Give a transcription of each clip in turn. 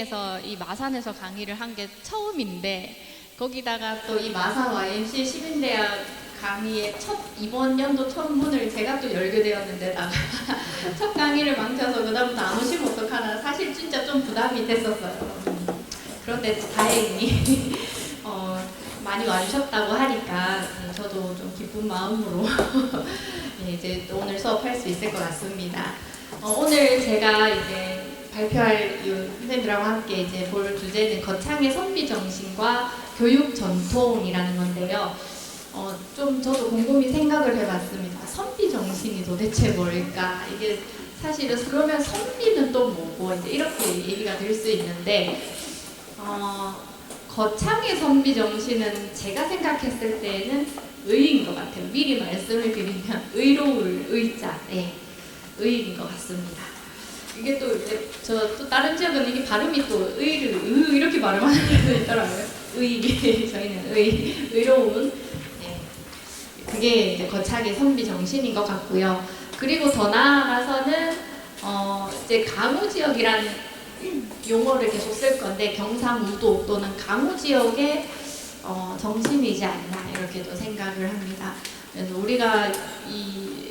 에서 이 마산에서 강의를 한 게 처음인데 거기다가 또 이 마산 YMCA 시민대학 강의의 이번 연도 첫 문을 제가 또 열게 되었는데다가 첫 강의를 망쳐서 그다음부터 안 오시면 어떡하나 사실 진짜 좀 부담이 됐었어요. 그런데 다행히 많이 와주셨다고 하니까 저도 좀 기쁜 마음으로 이제 또 오늘 수업할 수 있을 것 같습니다. 오늘 제가 이제 발표할 선생님들하고 함께 이제 볼 주제는 거창의 선비 정신과 교육 전통이라는 건데요. 좀 저도 곰곰이 생각을 해봤습니다. 선비 정신이 도대체 뭘까? 이게 사실은 그러면 선비는 또 뭐고 이제 이렇게 얘기가 될 수 있는데 거창의 선비 정신은 제가 생각했을 때는 의인 것 같아요. 미리 말씀을 드리면 의로울 의자, 의인 것 같습니다. 이게 또 이제 또 다른 지역은 이게 발음이 또 의를 이렇게 발음하는 데도 있더라고요. 저희는 의로운. 그게 이제 거창의 선비 정신인 것 같고요. 그리고 더 나아가서는 이제 강우 지역이라는 용어를 계속 쓸 건데 경상우도 또는 강우 지역의 정신이지 않나 이렇게도 생각을 합니다. 그래서 우리가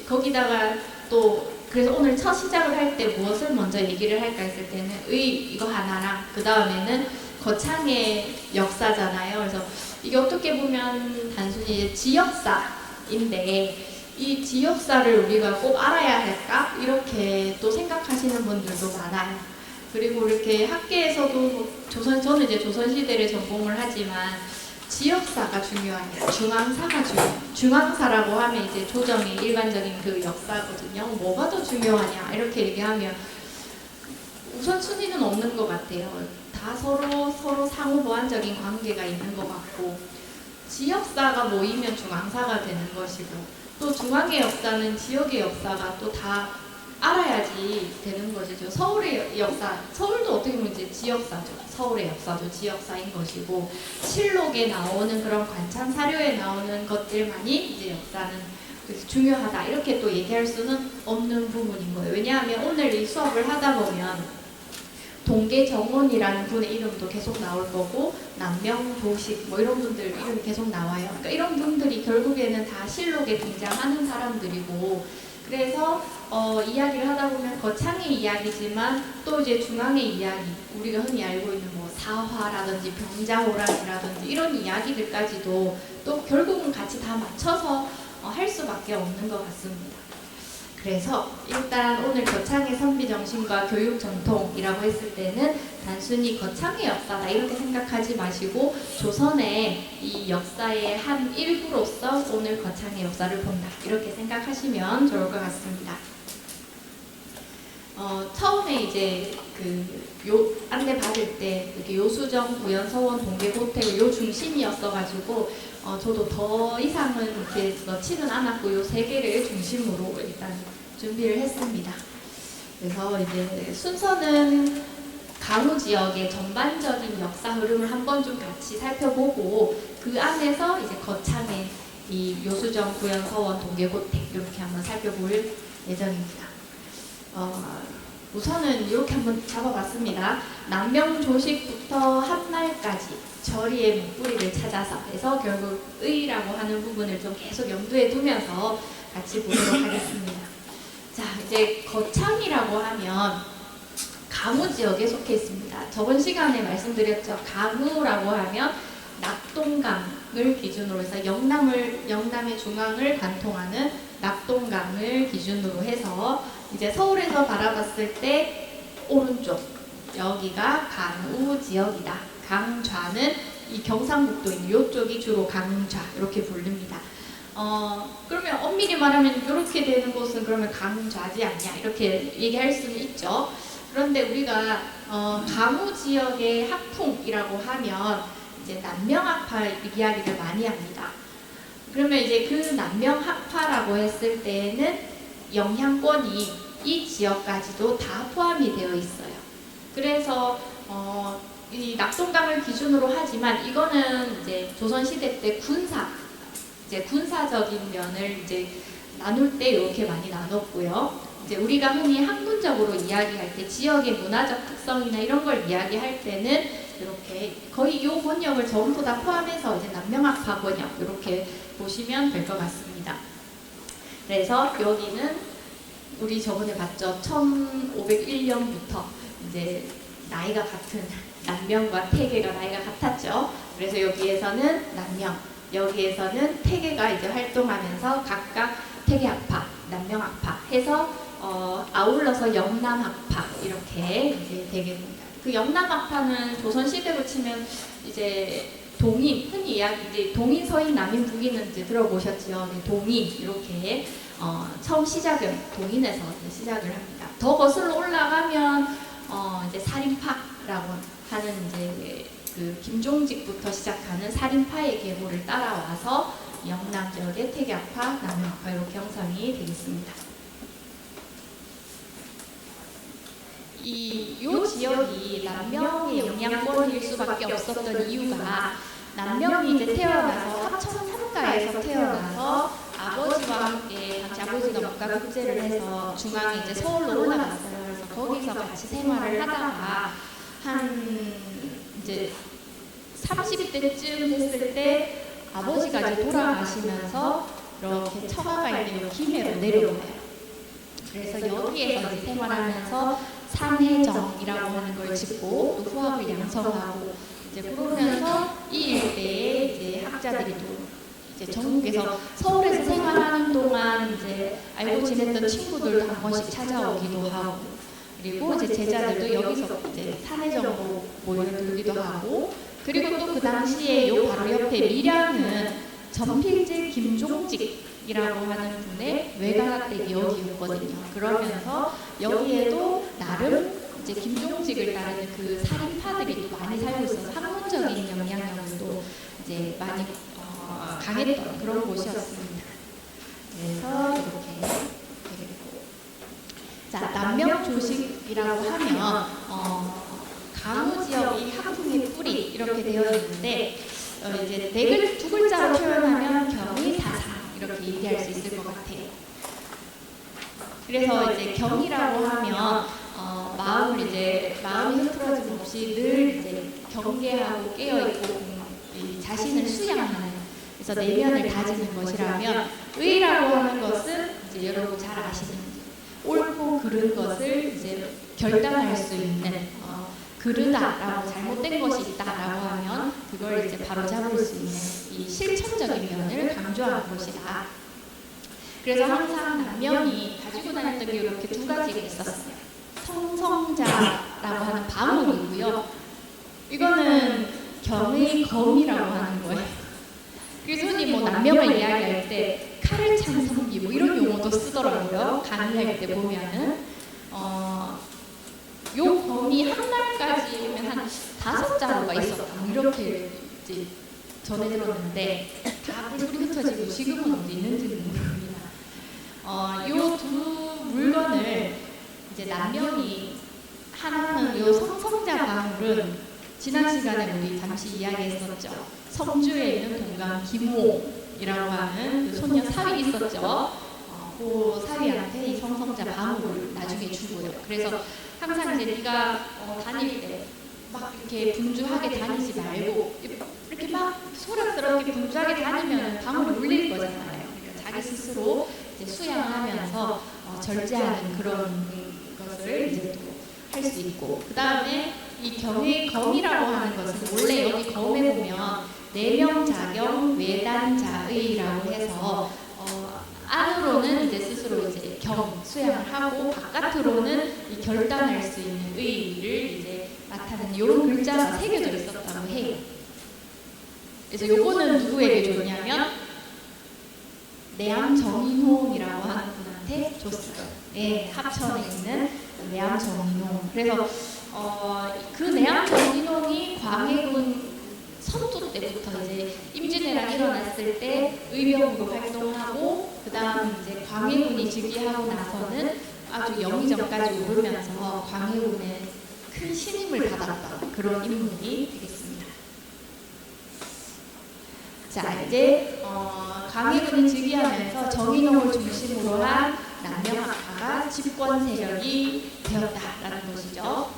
거기다가 또 그래서 오늘 첫 시작을 할 때 무엇을 먼저 얘기를 할까 했을 때는 이거 하나랑 그 다음에는 거창의 역사잖아요. 그래서 이게 어떻게 보면 단순히 지역사인데 이 지역사를 우리가 꼭 알아야 할까? 이렇게 또 생각하시는 분들도 많아요. 그리고 이렇게 학계에서도 저는 이제 조선시대를 전공을 하지만 지역사가 중요하냐, 중앙사가 중앙사라고 하면 이제 조정의 일반적인 그 역사거든요. 뭐가 더 중요하냐 이렇게 얘기하면 우선순위는 없는 것 같아요. 다 서로 상호 보완적인 관계가 있는 것 같고 지역사가 모이면 중앙사가 되는 것이고 또 중앙의 역사는 지역의 역사가 또 다 알아야지 되는 것이죠. 서울의 역사, 서울도 어떻게 보면 이제 지역사죠. 서울의 역사도 지역사인 것이고 실록에 나오는 그런 관찬 사료에 나오는 것들만이 이제 역사는 중요하다 이렇게 또 얘기할 수는 없는 부분인 거예요. 왜냐하면 오늘 이 수업을 하다 보면 동계정원이라는 분의 이름도 계속 나올 거고 남명도식 뭐 이런 분들 이름이 계속 나와요. 그러니까 이런 분들이 결국에는 다 실록에 등장하는 사람들이고 그래서 이야기를 하다 보면 거창의 이야기지만 또 이제 중앙의 이야기 우리가 흔히 알고 있는 뭐 사화라든지 병자호란이라든지 이런 이야기들까지도 또 결국은 같이 다 맞춰서 할 수밖에 없는 것 같습니다. 그래서 일단 오늘 거창의 선비 정신과 교육 전통이라고 했을 때는 단순히 거창의 역사다 이렇게 생각하지 마시고 조선의 이 역사의 한 일부로서 오늘 거창의 역사를 본다 이렇게 생각하시면 좋을 것 같습니다. 처음에 이제 안내 받을 때 이렇게 요수정, 구연, 서원, 동계, 고택 요 중심이었어가지고 저도 더 이상은 이렇게 넣지는 않았고 요 세 개를 중심으로 일단 준비를 했습니다. 그래서 이제 순서는 강우 지역의 전반적인 역사 흐름을 한번 좀 같이 살펴보고 그 안에서 이제 거창의 이 요수정, 구연, 서원, 동계, 고택 이렇게 한번 살펴볼 예정입니다. 우선은 이렇게 한번 잡아봤습니다. 남명조식부터 한말까지 절이의 문뿌리를 찾아서 해서 결국 의라고 하는 부분을 좀 계속 염두에 두면서 같이 보도록 하겠습니다. 자, 이제 거창이라고 하면 강우 지역에 속해 있습니다. 저번 시간에 말씀드렸죠. 강우라고 하면 낙동강을 기준으로 해서 영남의 중앙을 관통하는 낙동강을 기준으로 해서 이제 서울에서 바라봤을 때 오른쪽 여기가 강우 지역이다. 강좌는 이 경상북도 있는 이쪽이 주로 강좌 이렇게 부릅니다. 그러면 엄밀히 말하면 이렇게 되는 곳은 그러면 강좌지 않냐 이렇게 얘기할 수는 있죠. 그런데 우리가 강우 지역의 학풍이라고 하면 이제 남명학파 이야기를 많이 합니다. 그러면 이제 그 남명학파라고 했을 때는 영향권이 이 지역까지도 다 포함이 되어 있어요. 그래서 이 낙동강을 기준으로 하지만 이거는 이제 조선시대 때 군사적인 면을 이제 나눌 때 이렇게 많이 나눴고요. 이제 우리가 흔히 학문적으로 이야기할 때 지역의 문화적 특성이나 이런 걸 이야기할 때는 이렇게 거의 요 번역을 전부 다 포함해서 이제 남명학파 번역 이렇게 보시면 될 것 같습니다. 그래서 여기는 우리 저번에 봤죠. 1501년부터 이제 나이가 같은 남명과 태계가 나이가 같았죠. 그래서 여기에서는 남명, 여기에서는 태계가 이제 활동하면서 각각 태계학파, 남명학파 해서 아울러서 영남학파 이렇게 이제 되겠습니다. 그 영남학파는 조선시대로 치면 이제 동인, 흔히 이제 동인, 서인, 남인, 북인은 이제 들어보셨죠. 동인 이렇게 처음 시작은 동인에서 이제 시작을 합니다. 더 거슬러 올라가면 이제 살인파라고 하는 이제 그 김종직부터 시작하는 살인파의 계보를 따라와서 영남 지역의 태계학파, 남명학파 이렇게 형성이 되겠습니다. 요 지역이 남명의 영향권일 수밖에 없었던 이유가 남명이 이제 태어나서 합천 삼가에서 태어나서 아버지와 함께 당시 아버지가 문과급제를 해서 중앙에 이제 서울로 올라갔어요. 그래서 거기서 같이 생활을 하다가 한 이제 30대쯤 됐을 때 아버지가 이제 돌아가시면서 이렇게 처가가 있는 김해로 내려와요. 그래서 여기에서 이제 생활하면서 산해정이라고 하는 걸 짓고 또 후학을 양성하고 이제 그러면서 이 일대에 이제 학자들이 또 이제 전국에서 서울에서 생활하는 동안 이제 알고 지냈던 친구들도 한 번씩 찾아오기도 하고 그리고 이제 제자들도 여기서 이제 산해정으로 모여들기도 하고 그리고 또 그 당시에 요 바로 옆에 밀양은 전필제 김종직이라고 하는 분의 외가댁이 여기였거든요. 그러면서 여기에도 나름 이제 김종직을 따르는 그 살인파들이 또 많이 살고 있어서 학문적인 영향력도 이제 많이 강했던 그런 곳이었습니다. 그래서 이렇게 되겠고, 자 남명조식이라고 하면 강우 지역이 학풍의 뿌리 이렇게 되어 있는데 이제 두 글자로 표현하면 경의사상 이렇게 얘기할 수 있을 것 같아요. 그래서 이제 경이라고 하면 마음이 흐트러짐 없이 늘 이제 경계하고 깨어 있고 자신을 수양하는 그래서 내면을 다지는 것이라면 의라고 하는 것은 이제 여러분 잘 아시는 옳고 그른 것을 이제 결단할 수 있는 그르다라고 잘못된 것이 있다라고 하면 그걸 이제 바로 잡을 수 있는 이 실천적인 면을 강조하는 것이다. 그래서 항상 남명이 가지고 다녔던 게 이렇게 두 가지가 있었어요. 성성자라고 하는 방울이고요. 이거는 경의 검이라고 하는 거예요. 그래서 흔히 뭐 남명을 이야기할 때 칼을 찬 성기 뭐 이런 용어도 쓰더라고요. 강의할 때 보면은 요 검이 한 날까지면 한 5자루가 있었다. 이렇게 이제 전해 들었는데 다 불이 흩어지고 지금은 어디 있는지는 모릅니다. 요 두 물건을 이제 남명이 하나는 요 성성자 방울은 지난 시간에 우리 잠시 이야기했었죠. 성주에 있는 동강 김호이라고 하는 그 소녀 사위 있었죠. 그 사위한테 이 성성자 방울을 나중에 주고요. 그래서 항상 이제 네가 다닐 때 막 이렇게 분주하게 다니지 말고 이렇게 막 소란스럽게 분주하게 다니면 방울이 물릴 거잖아요. 그러니까 자기 스스로 이제 수양하면서 절제하는 그런 것을 이제 또 할 수 있고 그 다음에 이 경의 검이라고 하는 것은 원래 여기 검에 보면 내명자경 외단자의라고 해서 안으로는 이제 스스로 이제 수양을 하고 바깥으로는 이 결단할 수 있는 의의를 이제 나타내는 이런 글자가 새겨져 있었다고 해요. 그래서 요거는 누구에게 줬냐면 내암 정인홍이라고 하는 분한테 줬어요. 네, 합천에 있는 내암 정인홍. 그래서 그 내암 정인홍이 광해군 선조 때부터 이제 임진왜란 일어났을 때 의병으로 활동하고 그 다음 이제 광해군이 즉위하고 나서는 아주 영의정까지 오르면서 광해군의 큰 신임을 받았던 그런 인물이 되겠습니다. 자 이제 광해군이 즉위하면서 정인홍을 중심으로 한 남명학파가 집권 세력이 되었다라는 것이죠.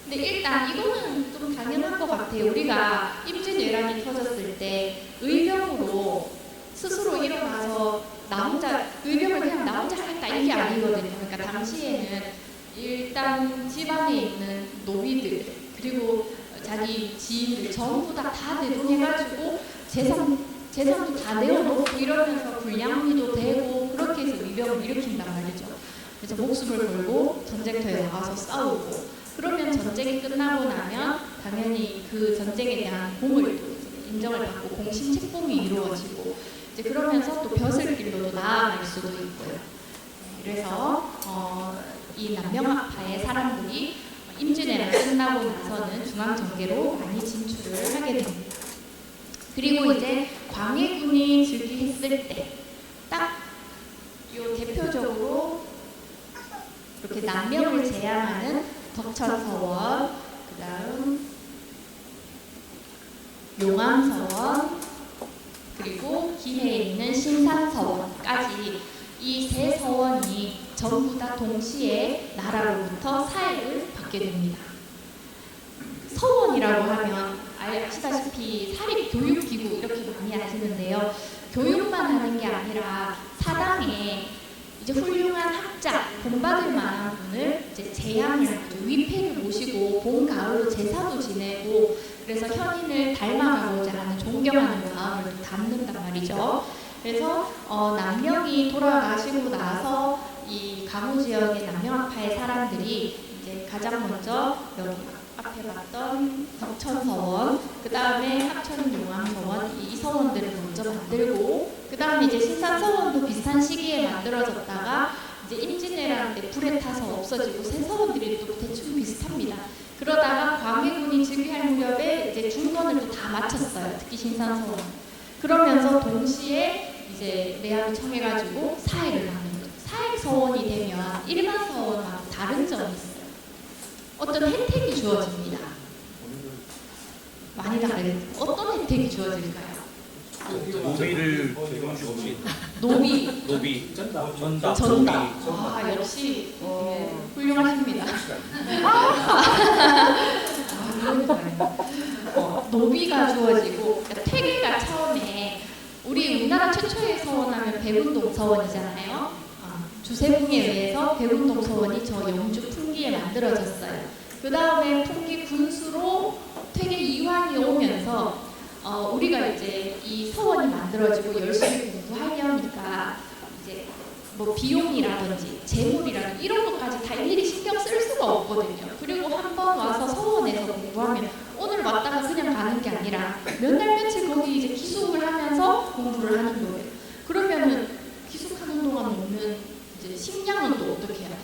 근데 일단 이거는 좀 당연한 것 같아요. 우리가 임진왜란이 터졌을 때 의병으로 스스로 일어나서 나 혼자 의병을 그냥 나 혼자 하겠다 이게 아니거든요. 그러니까 당시에는 일단 집안에 있는 노비들 그리고 자기 지인들 전부 다 내돈해가지고 재산도 다 내어놓고 이러면서 불량미도 되고 그렇게 해서 의병을 일으킨단 말이죠. 그래서 목숨을 걸고 전쟁터에 나가서 싸우고 그러면 전쟁이 끝나고 나면 당연히 그 전쟁에 대한 공을 인정을 받고 공신책봉이 이루어지고 이제 그러면서 또 벼슬길로도 나아갈 수도 있고요. 그래서 이 남명학파의 사람들이 임진왜란 끝나고 나서는 중앙정계로 많이 진출을 하게 됩니다. 그리고 이제 광해군이 즉위했을 때 딱 요 대표적으로 이렇게 남명을 제향하는 덕천서원, 그 다음 용암서원, 그리고 기해에 있는 신산서원까지 이 세 서원이 전부 다 동시에 나라로부터 사회를 받게 됩니다. 서원이라고 하면 아시다시피 사립교육기구 이렇게 많이 아시는데요. 교육만 하는 게 아니라 사당에 이제 훌륭한 학자, 본받을 만한 분을 이제 제양을 하죠. 위패를 모시고 봄, 가을로 제사도 지내고 그래서 현인을 닮아가고자 하는 존경하는 마음을 담는단 말이죠. 그래서 남명이 돌아가시고 나서 이 강우 지역의 남명학파의 사람들이 이제 가장 먼저 여기 앞에 봤던 덕천서원, 그 다음에 합천용암서원 이 서원들을 먼저 만들고 그 다음에 이제 신산서원도 비슷한 시기에 만들어졌다가 이제 임진왜란 때 불에 타서 없어지고 새 서원들이 또 대충 비슷합니다. 그러다가 광해군이 즉위할 무렵에 이제 중건을 또 다 마쳤어요. 특히 신산서원. 그러면서 동시에 이제 내합을 청해가지고 사회를 하는 거죠. 사회서원이 되면 일반 서원하고 다른 점이 있어요. 어떤 혜택이 주어집니다. 많이 다르겠죠. 어떤 혜택이 주어질까요? 노비를 제공주지. 노비. 전답. 아, 역시 훌륭하십니다. 노비가 주어지고 그러니까 퇴계가 처음에 우리나라 최초의 서원하면 백운동 서원이잖아요. 주세붕에 의해서 백운동 서원이 저 영주 풍기에 만들어졌어요. 그 다음에 풍기 군수로 퇴계 이황이 오면서 우리가 이제 이 서원이 만들어지고 열심히 공부하려니까 이제 뭐 비용이라든지 재물이라든지 이런 것까지 다 일일이 신경 쓸 수가 없거든요. 그리고 한 번 와서 서원에서 공부하면 오늘 왔다가 그냥 가는 게 아니라 몇 날 며칠 거기 이제 기숙을 하면서 공부를 하는 거예요. 그러면은 기숙하는 동안 오는 이제 식량은 또 어떻게 해야 돼요?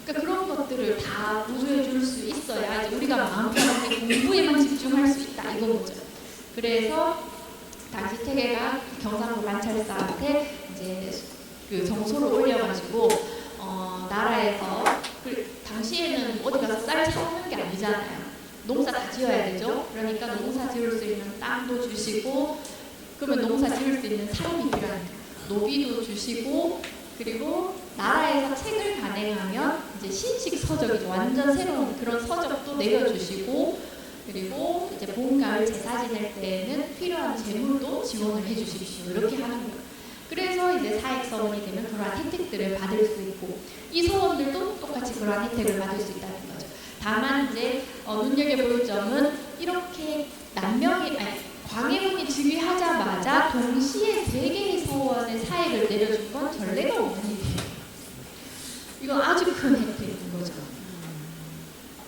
그러니까 그런 것들을 다 보조해 줄 수 있어야 이제 우리가 마음 편하게 공부에만 집중할 수 있다 이건 거죠. 그래서 당시 태계가 경상도 관찰사한테 이제 그 정소를 올려가지고 나라에서 당시에는 어디 가서 쌀 사오는 게 아니잖아요. 농사 다 지어야 되죠. 그러니까 농사 지을 수 있는 땅도 주시고 그러면 농사 지을 수 있는 사람이 필요한데 노비도 주시고 그리고 나라에서 책을 발행하면 이제 신식 서적이죠. 완전 새로운 그런 서적도 내려주시고 그리고 이제 봄, 가을 제사 지낼 때에는 필요한 재물도 지원을 해주십시오. 이렇게 하는 거예요. 그래서 이제 사익 서원이 되면 그러한 혜택들을 받을 수 있고 이 서원들도 똑같이 그러한 혜택을 받을 수 있다는 거죠. 다만 이제 눈여겨볼 점은 이렇게 광해군이 즉위하자마자 동시에 세 개의 서원의 사익을 내려준 건 전례가 없는 일이에요. 이건 아주 큰 혜택인 거죠.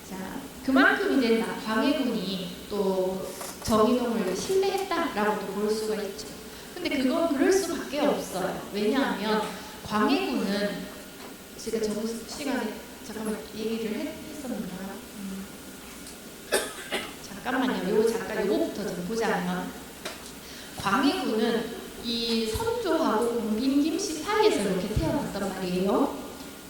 자, 그만큼 이제 광해군이 또 정의동을 신뢰했다라고도 볼 수가 있죠. 근데 그건 그럴 수밖에 없어요. 왜냐하면 광해군은 제가 저번 시간에 잠깐만 얘기를 했었는가? 잠깐만요. 잠깐 요거부터 좀 보자면 광해군은 이 선조하고 공빈 김씨 사이에서 이렇게 태어났단 말이에요.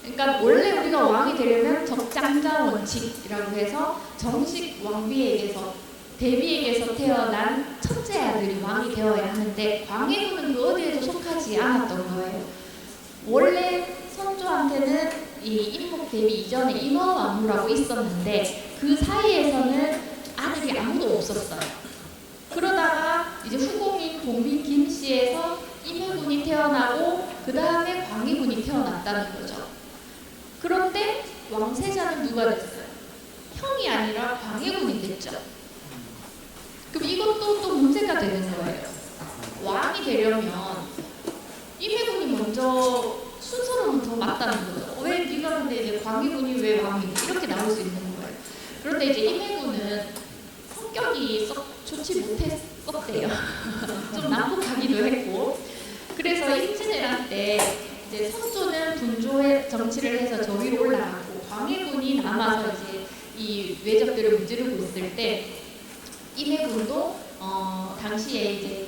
그러니까 원래 우리가 왕이 되려면 적장자 원칙이라고 해서 정식 왕비에게서 대비에게서 태어난 첫째 아들이 왕이 되어야 하는데 광해군은 그 어디에도 속하지 않았던 거예요. 원래 선조 성조한테는 이 임목 대비 이전에 인원왕후라고 있었는데 그 사이에서는 아들이 아무도 없었어요. 그러다가 이제 후공인 공빈 김씨에서 임혜군이 태어나고 그 다음에 광희군이 태어났다는 거죠. 그런데 왕세자는 누가 됐어요? 형이 아니라 광해군이 됐죠. 그럼 이것도 또 문제가 되는 거예요. 왕이 되려면 임해군이 먼저 순서는 더 맞다는 거죠. 왜 네가 근데 이제 광해군이 왜 왕이 이렇게 나올 수 있는 거예요. 그런데 이제 임해군은 성격이 썩 좋지 못했었대요. 좀 난폭하기도 했고. 그래서 임진왜란 때 이제 성조는 분조의 정치를 해서 저 위로 올라가고 광해군이 남아서 이제 이 외적들을 문지르고 있을 때 임해군도 당시에 이제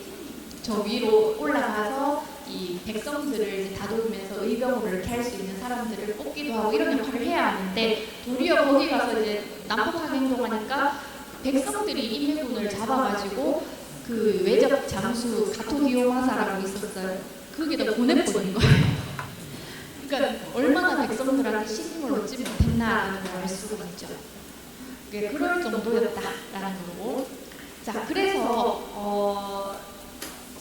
저 위로 올라가서 이 백성들을 이제 다독으면서 의병으로 이렇게 할 수 있는 사람들을 뽑기도 하고 이런 역할을 해야 하는데 도리어 거기 가서 이제 난폭하게 행동하니까 백성들이 임해군을 잡아가지고 그 외적 장수 가토기오마사라고 있었어요. 거기다 보내버린 거예요. 그러니까 얼마나 백성들한테 신임을 얻지 못했나라는 걸 알 수가 있죠. 그럴 정도였다라는 거고. 자, 그래서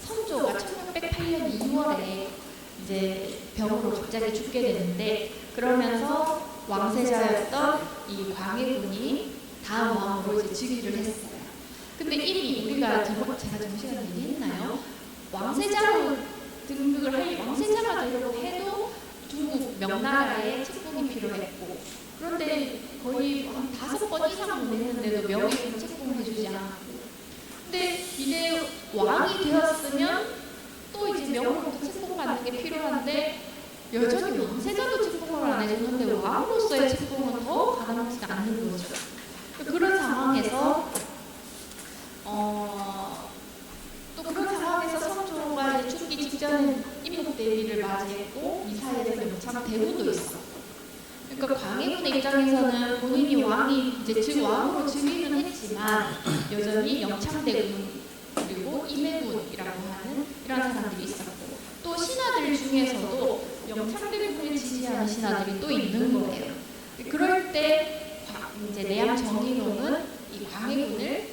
성조가 1608년 2월에 이제 병으로 갑자기 죽게 되는데 그러면서 왕세자였던 이 광해군이 다음 왕으로 이제 즉위를 했어요. 근데 이미 우리가 제가 정시간 얘기했나요? 왕세자로 등극을 할 왕세자가 되려고 해도 중국 명나라에 책봉이 필요했고 그런데 거의 한 5번 이상 보냈는데도 명예는 책봉해주지 않았고 근데 이제 왕이 되었으면 또 이제 명으로부터 책봉받는 게 필요한데 여전히 왕세자도 책봉을 안 해주는데 왕으로서의 책봉은 더 가능하지 않는 거죠. 그런 상황에서 또 그런 상황에서 성조가 이제 죽기 직전에 임목대비를 맞이했고 이 사이에서 영창대군도 있어. 그러니까 광해군의 입장에서는 본인이 왕이 이제 즉 왕으로 즉위는 했지만 여전히 영창대군 그리고 임해군이라고 하는 이런 사람들이 있었고 또 신하들 중에서도 영창대군을 지지하는 신하들이 또 있는 거예요. 그럴 때 이제 내양 정인홍은 이 광해군을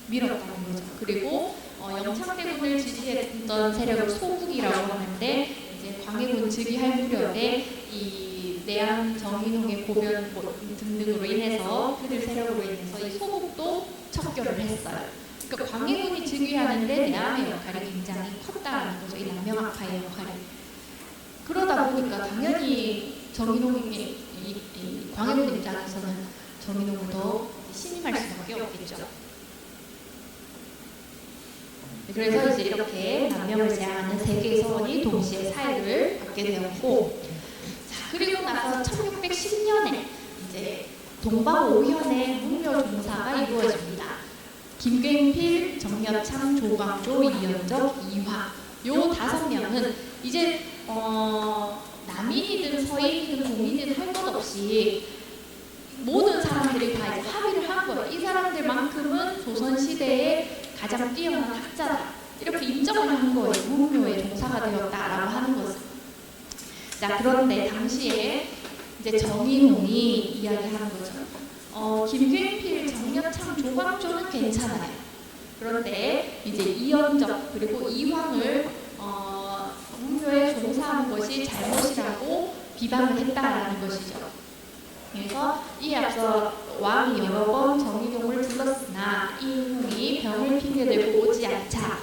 밀었다는 거죠. 그리고 영창대군을 지지했던 세력을 소국이라고 하는데 이제 광해군 즉위할 무렵에 이 내양 정인홍의 고변 등등으로 인해서 그들 세력으로 인해서 이 소국도 척결을 했어요. 그러니까 광해군이 즉위하는데 내양의 역할이 굉장히 컸다는 거죠. 이 남명학파의 역할이. 그러다 보니까 당연히 정인홍이 이 광해군 입장에서는 정인홍을 더 신임할 수밖에 없겠죠. 그래서 이제 이렇게 남명을 제한하는 세 개의 서원이 동시에 사회를 갖게 되었고, 자 그리고 나서 1610년에 이제 동방 5현의 문묘 종사가 이루어집니다. 김굉필, 정여창, 조광조, 이연적, 이화 요 5명은 이제 남인이든 서인이든 공인이든 할 것 없이 모든 사람들이 다 이제 합의를 한 거예요. 이 사람들만큼은 조선시대의 가장 뛰어난 학자다. 이렇게 인정을 한 거예요. 문묘의 종사가 되었다라고 하는 것을. 자, 그런데 당시에 이제 정인홍이 이야기하는 거죠. 김굉필, 정여창, 조광조는 괜찮아요. 그런데 이제 이연적 그리고 이황을 문묘에 종사한 것이 잘못이라고 비방을 했다라는 것이죠. 그래서 이에 앞서 왕이 여러 번 정인홍을 불렀으나 이인홍이 병을 핑계대고 오지 않자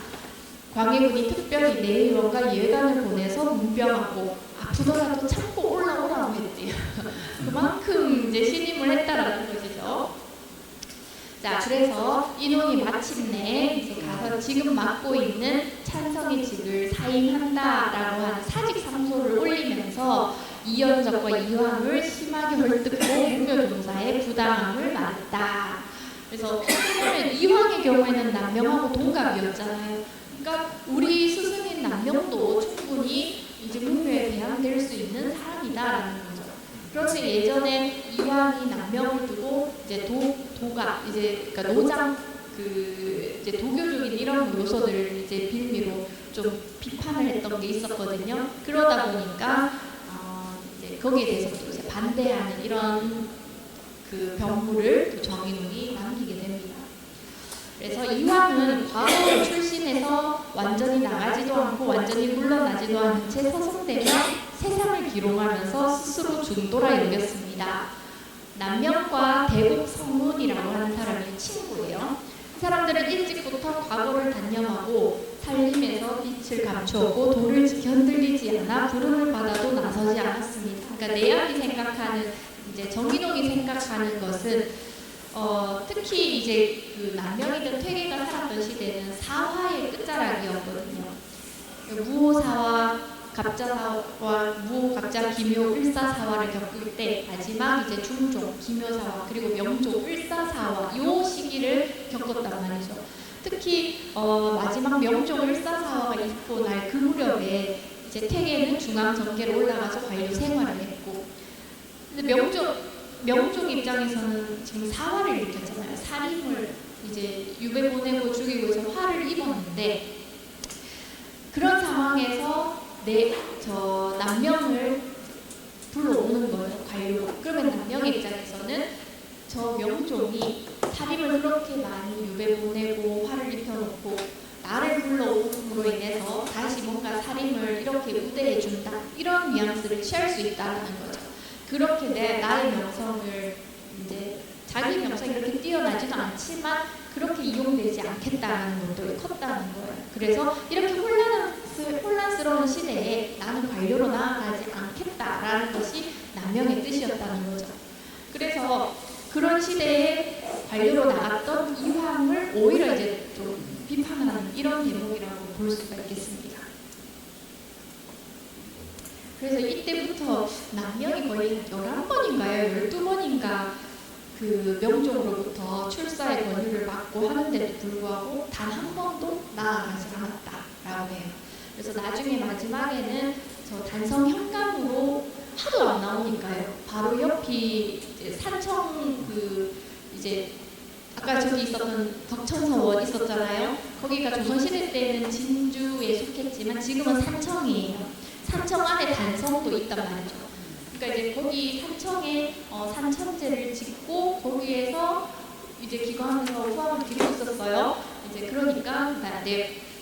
광해군이 특별히 내의원과 예관을 보내서 문병하고 아프더라도 참고 올라오라고 했대요. 그만큼 이제 신임을 했다라는 것이죠. 자, 그래서 인홍이 마침내 이제 가서 지금 맡고 있는 찬성의 직을 사임한다라고 하는 사직상소를 올리면서 이연적과 이황을 심하게 헐뜯고 문묘종사의 부당함을 말했다. 그래서 이황의 경우에는 남명하고 동갑이었잖아요. 그러니까 우리 스승인 남명도 충분히 이제 문묘에 배양될 수 있는 사람이다라는 거죠. 그런데 예전에 이황이 남명을 두고 이제 도가 이제 그러니까 노장 이제 도교적인 이런 요소들을 이제 빌미로 좀 비판을 했던 게 있었거든요. 그러다 보니까 이제 거기에 대해서 또 이제 반대하는 이런 그 병물을 또 정인웅이 남기게 됩니다. 그래서 이황은 과거로 출신해서 완전히 나가지도 않고 완전히 물러나지도 않은 채 서성대며 세상을 기롱하면서 스스로 중도라 여겼습니다. 남명과 대곡 성문이라고 하는 사람이 친구예요. 이 사람들은 일찍부터 과거를 단념하고 살림에서 빛을 감추었고 도를 지켜 흔들리지 않아 부름을 받아도 나서지 않았습니다. 그러니까 내압이 생각하는 이제 정인홍이 생각하는 것은 특히 이제 그 남명이든 퇴계가 살았던 시대는 사화의 끝자락이었거든요. 무호사화, 갑자사화, 무호갑자, 기묘, 을사사화를 겪을 때 마지막 이제 중종, 기묘사화 그리고 명종, 을사사화 요 시기를 겪었단 말이죠. 특히 마지막 명종, 을사사화가 있고 날 그 무렵에 이제 퇴계는 중앙정계로 올라가서 관료 생활을 했고, 근데 명종 입장에서는 지금 사화를 일으켰잖아요. 살인을 이제 유배 보내고 죽이고 해서 화를 입었는데, 그런 상황에서 저 남명을 불러오는 거예요, 관료로. 그러면 남명의 입장에서는 저 명종이 살인을 그렇게 많이 유배 보내고 화를 입혀놓고 나를 불러옴으로 인해서 다시 뭔가 살인을 이렇게 우대해 준다, 이런 뉘앙스를 취할 수 있다는 거죠. 그렇게 나의 명성을 이제 자기 명성이 그렇게 뛰어나지도 않지만 그렇게 이용되지 않겠다는 것도 컸다는 거예요. 그래서 이렇게 혼란스러운 시대에 나는 관료로 나아가지 않겠다라는 것이 남명의 뜻이었다는 거죠. 그래서 그런 시대에 관료로 나갔던 이황을 오히려 이제 좀 비판하는 이런 대목이라고 볼 수가 있겠습니다. 그래서 이때부터 남명이 거의 11번인가요? 12번인가 그 명종으로부터 출사의 권유를 받고 하는데도 불구하고 단 한 번도 나아가지 않았다라고 해요. 그래서 나중에 마지막에는 저 단성 현감으로 하도 안 나오니까요. 바로 옆이 이제 산청 그 이제 아까 저기 있었던 덕천서원 있었잖아요. 거기가 조선시대 때는 진주에 속했지만 지금은 산청이에요. 산청 안에 단성도 있단 말이죠. 그러니까 이제 거기 산청에 산천제를 짓고 거기에서 이제 기거하면서 후함을 드리고 있었어요. 이제 그러니까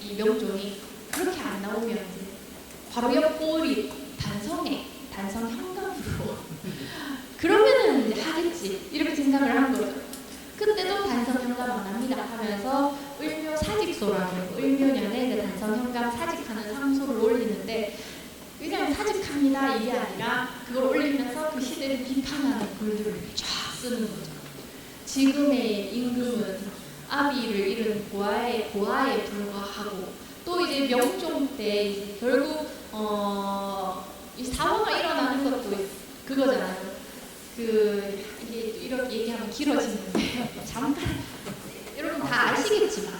이 명종이 그렇게 안 나오면 이제 바로 옆 꼴이 단성 현감으로 그러면은 이제 하겠지 이렇게 생각을 한 거죠. 그때도 단성 현감 안 합니다 하면서 을묘 사직소라고 을묘년에 단성 현감 사직하는 상소를 올리는데, 그냥 사직합니다 이게 아니라 그걸 올리면서 그 시대를 비판하는 글들을 쫙 쓰는 거죠. 지금의 임금은 아비를 잃은 고아에 불과하고, 또 이제 명종 때 이제 결국 이 사화가 일어나는 것도 그거잖아요. 이게 이렇게 얘기하면 길어지는데 잠깐 여러분 다 아시겠지만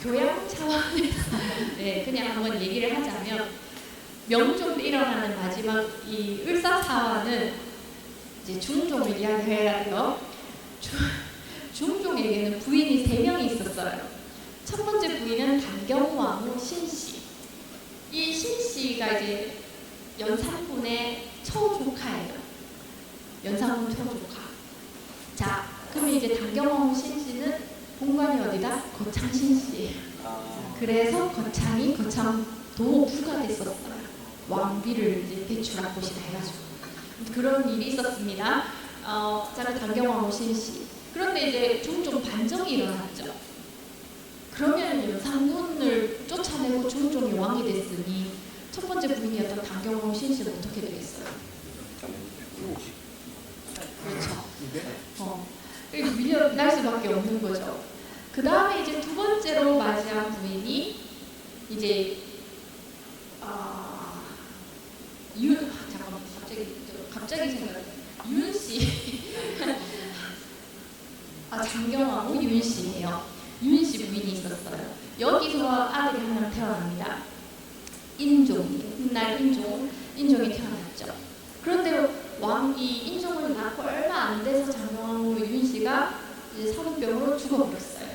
교양 차원에서 그냥 한번 얘기를 하자면, 명종 때 일어나는 마지막 이 을사사화는 이제 중종을 이야기해야 돼요. 중종에게는 부인이 3명이 있었어요. 첫 번째 부인은 단경왕후 신씨. 이 신씨가 이제 연산군의 처조카예요. 연산군 처조카. 자, 그러면 이제 단경왕후 신씨는 본관이 어디다? 거창 신씨예요. 그래서 거창도 부가 됐었어요. 왕비를 이제 배출한 곳이다 해가지고 그런 일이 있었습니다. 단경왕후 신씨. 그런데 이제 종종 반정이 일어났죠. 그러면 연산군을 쫓아내고 종종이 왕이 됐으니 첫 번째 부인이었던 단경왕후 신씨는 어떻게 되겠어요? 그렇죠. 밀려날 수밖에 없는 거죠. 그 다음에 이제 두 번째로 맞이한 부인이 이제 갑자기 생각해. 윤씨. 장경왕후 윤씨예요. 윤씨 부인이 있었어요. 여기서 아들이 한 명 태어납니다. 훗날 인종이 태어났죠. 그런데 이 인종을 낳고 얼마 안 돼서 장경왕후 윤씨가 이제 사문병으로 죽어버렸어요.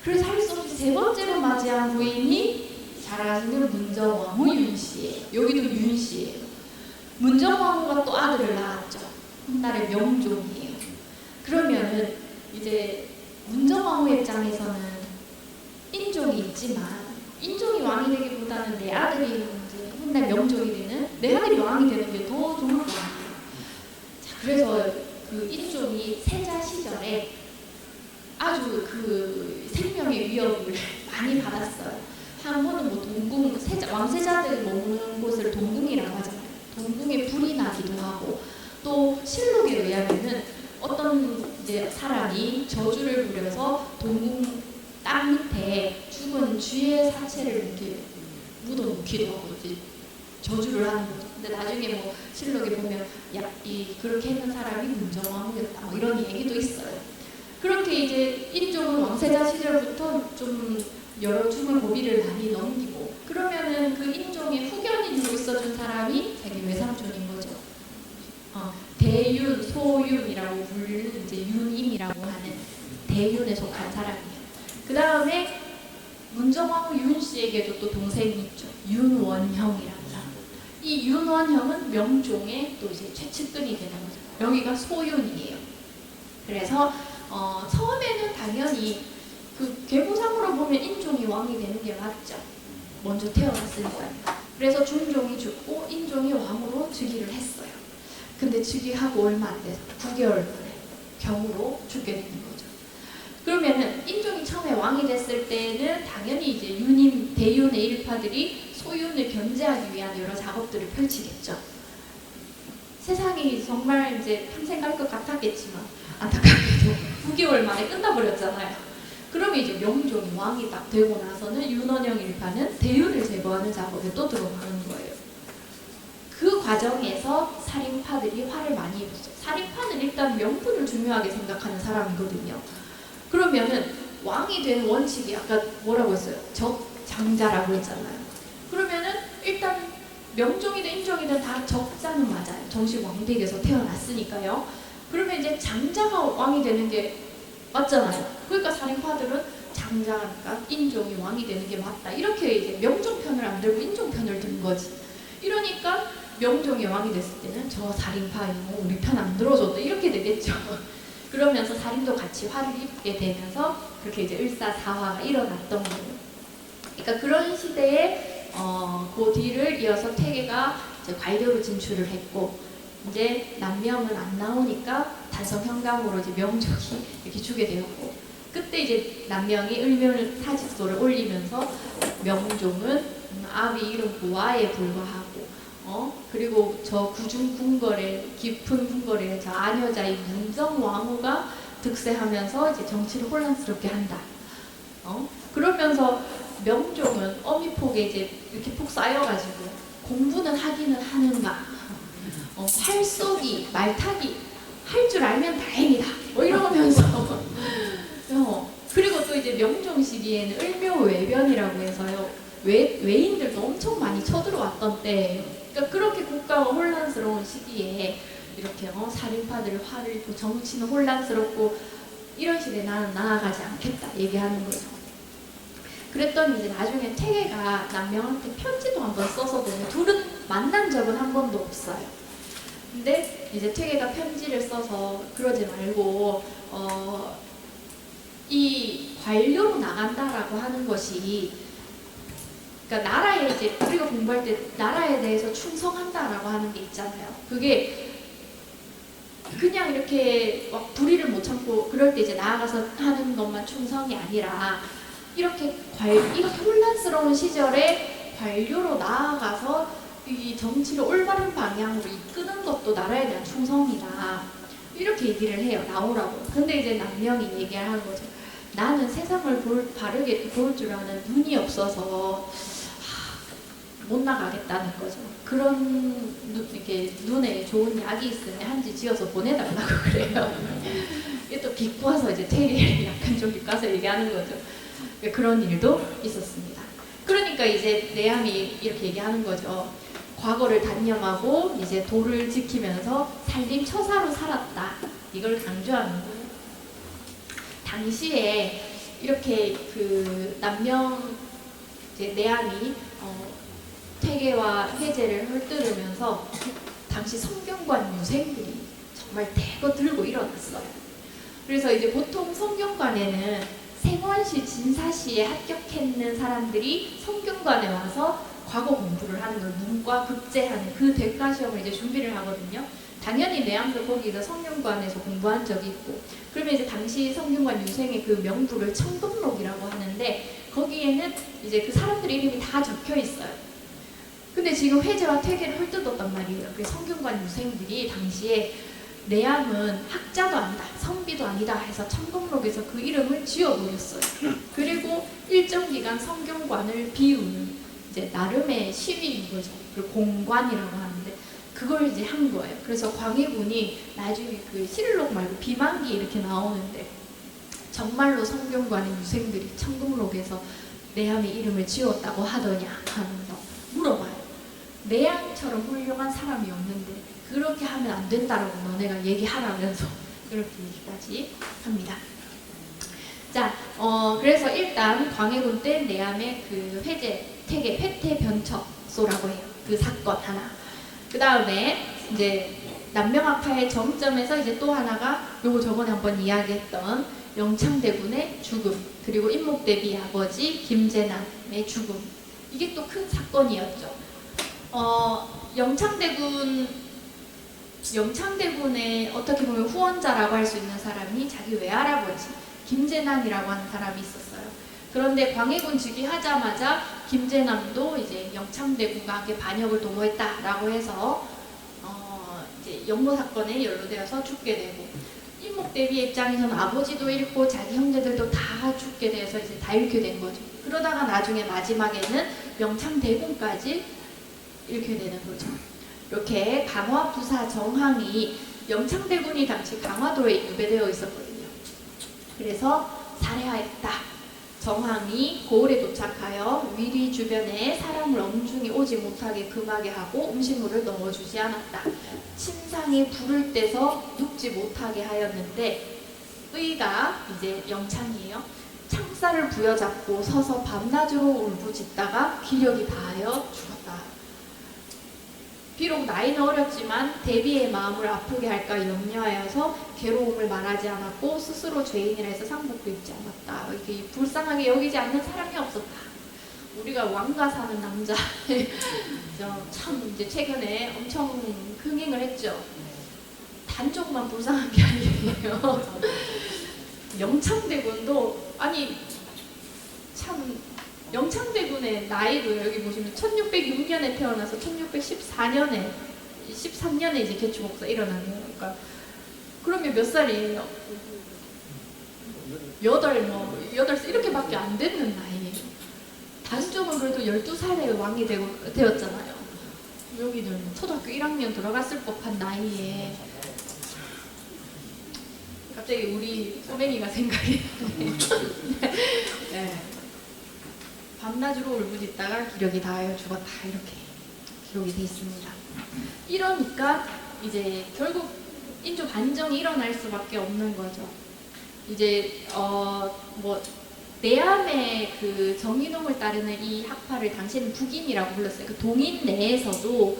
그래서 할 수 없이 세 번째로 맞이한 부인이 잘 아시는 문정왕후 윤씨예요. 여기도 윤씨예요. 문정왕후가 또 아들을 낳았죠. 훗날의 명종이에요. 그러면은 이제 문정왕후 입장에서는 인종이 있지만 인종이 왕이 되기보다는 내 아들이 이제 훗날 명종이 되는 내 아들이 왕이 되는 게 더 좋을 것 같아요. 자, 그래서 그 인종이 세자 시절에 아주 그 생명의 위협을 많이 받았어요. 한 번은 뭐 동궁 왕세자들이 머무는 곳을 동궁이라고 하잖아요. 동궁에 불이 나기도 하고 또 실록에 의하면은 어떤 이제 사람이 저주를 부려서 동궁 땅 밑에 죽은 쥐의 사체를 이렇게 묻어놓기도 하고 이제 저주를 하는 거죠. 근데 나중에 뭐 실록에 보면 그렇게 했는 사람이 문정왕후였다 뭐 이런 얘기도 있어요. 그렇게 이제 인종은 왕세자 시절부터 좀 여러 죽을 고비를 많이 넘기고 그러면은 그 인종의 후견인으로 있어준 사람이 자기 외삼촌인 거죠. 대윤, 소윤이라고 불리는 이제 윤임이라고 하는 대윤에 속한 사람이에요. 그 다음에 문정왕후 윤 씨에게도 또 동생이 있죠. 윤원형이라는 사람. 이 윤원형은 명종의 또 이제 최측근이 되는 거죠. 여기가 소윤이에요. 그래서 처음에는 당연히 그 계보상으로 보면 인종이 왕이 되는 게 맞죠. 먼저 태어났으니까요. 그래서 중종이 죽고 인종이 왕으로 즉위를 했어요. 근데 즉위하고 얼마 안 돼서 9개월 만에 병으로 죽게 되는 거죠. 그러면은 인종이 처음에 왕이 됐을 때는 당연히 이제 윤임, 대윤의 일파들이 소윤을 견제하기 위한 여러 작업들을 펼치겠죠. 세상이 정말 이제 평생 갈 것 같았겠지만 안타깝게도 9개월 만에 끝나버렸잖아요. 그러면 이제 명종이 왕이 딱 되고 나서는 윤원형 일파는 대윤을 제거하는 작업에 또 들어가는 거예요. 그 과정에서 살인파들이 화를 많이 입었어요. 살인파는 일단 명분을 중요하게 생각하는 사람이거든요. 그러면은 왕이 되는 원칙이 아까 뭐라고 했어요? 적장자라고 했잖아요. 그러면은 일단 명종이든 인종이든 다 적자는 맞아요. 정식 왕댁에서 태어났으니까요. 그러면 이제 장자가 왕이 되는 게 맞잖아요. 그러니까 살인파들은 장자니까 인종이 왕이 되는 게 맞다. 이렇게 이제 명종 편을 안 들고 인종 편을 든 거지. 이러니까 명종이 왕이 됐을 때는 저 살인파 이거 우리 편 안 들어줬다 이렇게 되겠죠. 그러면서 살인도 같이 화를 입게 되면서 그렇게 이제 을사사화가 일어났던 거예요. 그러니까 그런 시대에 그 뒤를 이어서 태계가 이제 관료로 진출을 했고 이제 남명은 안 나오니까 단성현감으로 이제 명종이 이렇게 주게 되었고 그때 이제 남명이 을묘 사직서를 올리면서 명종은 아비 이름 고아에 불과하고 그리고 저 구중 궁궐에 깊은 궁궐에 저 아녀자인 문정왕후가 득세하면서 이제 정치를 혼란스럽게 한다. 그러면서 명종은 어미폭에 이제 이렇게 폭 쌓여가지고 공부는 하기는 하는가, 활쏘기, 말타기 할 줄 알면 다행이다. 뭐 이러면서 그리고 또 이제 명종 시기에는 을묘외변이라고 해서요. 외인들도 엄청 많이 쳐들어왔던 때예요. 그러니까 그렇게 국가가 혼란스러운 시기에 이렇게 살인파들 화를 입고 정치는 혼란스럽고 이런 시대에 나는 나아가지 않겠다 얘기하는 거죠. 그랬더니 이제 나중에 태계가 남명한테 편지도 한번 써서 보면 둘은 만난 적은 한 번도 없어요. 근데 이제 태계가 편지를 써서 그러지 말고 이 관료로 나간다라고 하는 것이 그러니까 나라에 이제 우리가 공부할 때 나라에 대해서 충성한다라고 하는 게 있잖아요. 그게 그냥 이렇게 막 불의를 못 참고 그럴 때 이제 나아가서 하는 것만 충성이 아니라 이렇게 혼란스러운 시절에 관료로 나아가서 이 정치를 올바른 방향으로 이끄는 것도 나라에 대한 충성이다. 이렇게 얘기를 해요. 나오라고. 근데 이제 남명이 얘기하는 거죠. 나는 세상을 바르게 볼 줄 아는 눈이 없어서 못 나가겠다는 거죠. 그런 이렇게 눈에 좋은 약이 있으면 한지 지어서 보내달라고 그래요. 이게 또 비꼬아서 이제 태계를 약간 좀 비꼬아서 얘기하는 거죠. 그런 일도 있었습니다. 그러니까 이제 내함이 이렇게 얘기하는 거죠. 과거를 단념하고 이제 도를 지키면서 살림처사로 살았다. 이걸 강조하는 거예요. 당시에 이렇게 그 남명 이제 내함이 태계와 해제를 헐뜯으면서 당시 성균관 유생들이 정말 대거 들고 일어났어요. 그래서 이제 보통 성균관에는 생원시, 진사시에 합격했는 사람들이 성균관에 와서 과거 공부를 하는 걸 문과 급제하는 그 대가 시험을 이제 준비를 하거든요. 당연히 내암도 거기서 성균관에서 공부한 적이 있고, 그러면 이제 당시 성균관 유생의 그 명부를 청금록이라고 하는데 거기에는 이제 그 사람들 이름이 다 적혀 있어요. 근데 지금 회제와 퇴계를 헐뜯었단 말이에요. 그 성균관 유생들이 당시에 내암은 학자도 아니다, 선비도 아니다 해서 청금록에서 그 이름을 지어버렸어요. 그리고 일정 기간 성균관을 비우는 이제 나름의 시위인 거죠. 그 공관이라고 하는데 그걸 이제 한 거예요. 그래서 광해군이 나중에 그 실록 말고 비만기 이렇게 나오는데 정말로 성균관의 유생들이 청금록에서 내암의 이름을 지었다고 하더냐 하면서 물어봐요. 내암처럼 훌륭한 사람이 없는데 그렇게 하면 안 된다라고 너네가 얘기하라면서 이렇게 얘기까지 합니다. 자, 그래서 일단 광해군 때 내암의 그 회제, 퇴계, 회퇴변척소라고 해요. 그 사건 하나. 그 다음에 이제 남명학파의 정점에서 이제 또 하나가 요거 저번에 한번 이야기했던 영창대군의 죽음, 그리고 임목대비 아버지 김제남의 죽음. 이게 또 큰 사건이었죠. 영창대군의 어떻게 보면 후원자라고 할 수 있는 사람이 자기 외할아버지 김제남이라고 하는 사람이 있었어요. 그런데 광해군 즉위하자마자 김제남도 이제 영창대군과 함께 반역을 도모했다라고 해서 이제 영모 사건에 연루되어서 죽게 되고, 임목대비의 입장에서는 아버지도 잃고 자기 형제들도 다 죽게 돼서 이제 다 잃게 된 거죠. 그러다가 나중에 마지막에는 영창대군까지 잃게 되는 거죠. 이렇게 강화 부사 정항이 영창대군이 당시 강화도에 유배되어 있었거든요. 그래서 살해하였다. 정항이 고을에 도착하여 위리 주변에 사람을 엄중히 오지 못하게 금하게 하고 음식물을 넣어주지 않았다. 침상에 불을 떼서 눕지 못하게 하였는데 의가 이제 영창이에요. 창살을 부여잡고 서서 밤낮으로 울부짖다가 기력이 다하여 죽었다. 비록 나이는 어렸지만 대비의 마음을 아프게 할까 염려하여서 괴로움을 말하지 않았고 스스로 죄인이라 해서 상복도 입지 않았다. 이렇게 불쌍하게 여기지 않는 사람이 없었다. 우리가 왕가 사는 남자 참 이제 최근에 엄청 흥행을 했죠. 단쪽만 불쌍한 게 아니에요. 영창대군도 아니 참 영창대군의 나이도 여기 보시면 1606년에 태어나서 1614년에 13년에 이제 개추목사 일어나네요. 그러니까 그러면 몇 살이에요? 8살 이렇게밖에 안 되는 나이예요. 단종은 그래도 12살에 왕이 되었잖아요. 여기는 초등학교 1학년 들어갔을 법한 나이에 갑자기 우리 꼬맹이가 생각이 나네. 네. 밤낮으로 울부짖다가 기력이 다하여 죽었다. 이렇게 기록이 되어 있습니다. 이러니까 이제 결국 인조 반정이 일어날 수밖에 없는 거죠. 이제 뭐 내암의 그 정의동을 따르는 이 학파를 당시에는 북인이라고 불렀어요. 그 동인 내에서도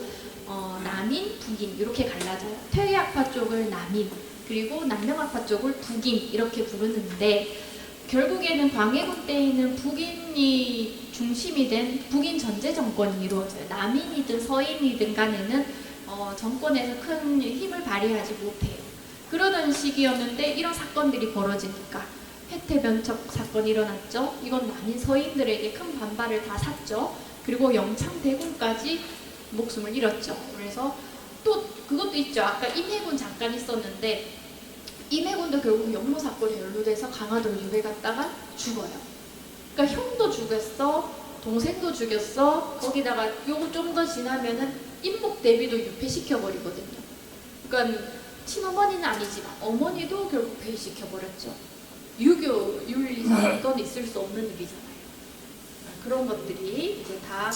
남인, 북인 이렇게 갈라져요. 퇴계학파 쪽을 남인, 그리고 남명학파 쪽을 북인 이렇게 부르는데 결국에는 광해군 때에는 북인이 중심이 된 북인 전제 정권이 이루어져요. 남인이든 서인이든 간에는 정권에서 큰 힘을 발휘하지 못해요. 그러던 시기였는데 이런 사건들이 벌어지니까 회퇴변척 사건이 일어났죠. 이건 남인 서인들에게 큰 반발을 다 샀죠. 그리고 영창대군까지 목숨을 잃었죠. 그래서 또 그것도 있죠. 아까 임해군 잠깐 있었는데 임해군도 결국 영모 사건에 연루돼서 강화도로 유배 갔다가 죽어요. 그러니까 형도 죽였어, 동생도 죽였어. 거기다가 요거 좀 더 지나면은 임목대비도 유폐시켜 버리거든요. 그러니까 친어머니는 아니지만 어머니도 결국 폐위시켜 버렸죠. 유교 윤리상 이건 있을 수 없는 일이잖아요. 그런 것들이 이제 다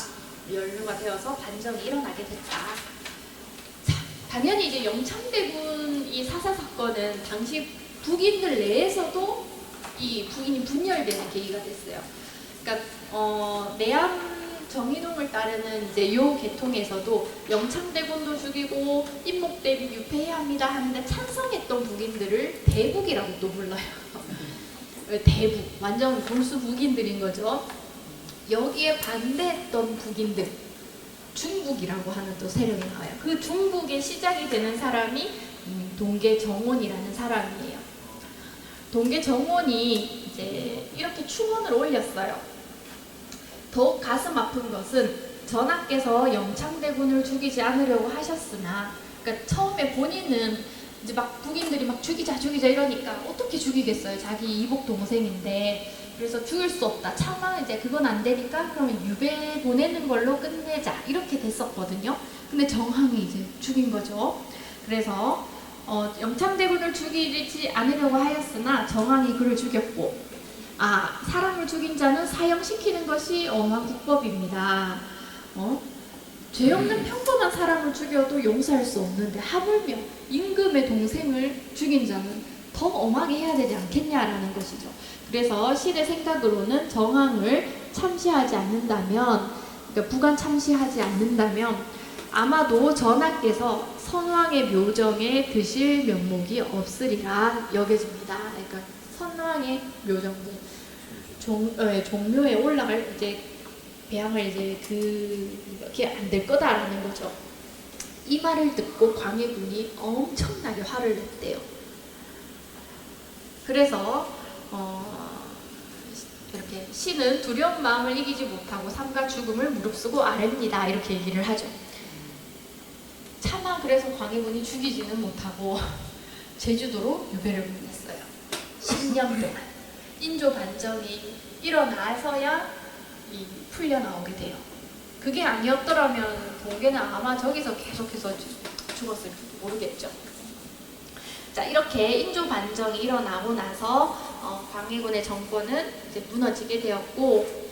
연루가 되어서 반정이 일어나게 됐다. 당연히 이제 영창대군 이 사사 사건은 당시 북인들 내에서도 이 북인이 분열되는 계기가 됐어요. 그러니까 내암 정인홍을 따르는 이제 요 계통에서도 영창대군도 죽이고 임목대비 유폐해야 합니다 하는데 찬성했던 북인들을 대북이라고 또 불러요. 대북, 완전 골수 북인들인 거죠. 여기에 반대했던 북인들, 중북이라고 하는 또 세력이 나와요. 그 중북의 시작이 되는 사람이 동계정원이라는 사람이에요. 동계정원이 이제 이렇게 충언을 올렸어요. 더욱 가슴 아픈 것은 전하께서 영창대군을 죽이지 않으려고 하셨으나, 그러니까 처음에 본인은 이제 막 북인들이 막 죽이자 이러니까 어떻게 죽이겠어요? 자기 이복 동생인데. 그래서 죽일 수 없다. 차마 이제 그건 안 되니까 그러면 유배 보내는 걸로 끝내자 이렇게 됐었거든요. 근데 정항이 이제 죽인 거죠. 그래서 영창대군을 죽이지 않으려고 하였으나 정항이 그를 죽였고, 사람을 죽인 자는 사형시키는 것이 엄한 국법입니다. 죄 없는 평범한 사람을 죽여도 용서할 수 없는데 하물며 임금의 동생을 죽인 자는 더 엄하게 해야 되지 않겠냐라는 것이죠. 그래서 시대 생각으로는 정항을 참시하지 않는다면, 그러니까 부관 참시하지 않는다면 아마도 전하께서 선왕의 묘정에 드실 면목이 없으리라 여겨집니다. 그러니까 선왕의 묘정들, 종묘에 올라갈 이제 배양을 이제 그게 안 될 거다라는 거죠. 이 말을 듣고 광해군이 엄청나게 화를 냈대요. 그래서 이렇게 시는 두려운 마음을 이기지 못하고 삶과 죽음을 무릅쓰고 아랩니다 이렇게 얘기를 하죠. 차마 그래서 광해군이 죽이지는 못하고 제주도로 유배를 보냈어요. 10년 동안 인조 반정이 일어나서야 풀려 나오게 돼요. 그게 아니었더라면 동계는 아마 저기서 계속해서 죽었을지도 모르겠죠. 자, 이렇게 인조 반정이 일어나고 나서 광해군의 정권은 이제 무너지게 되었고,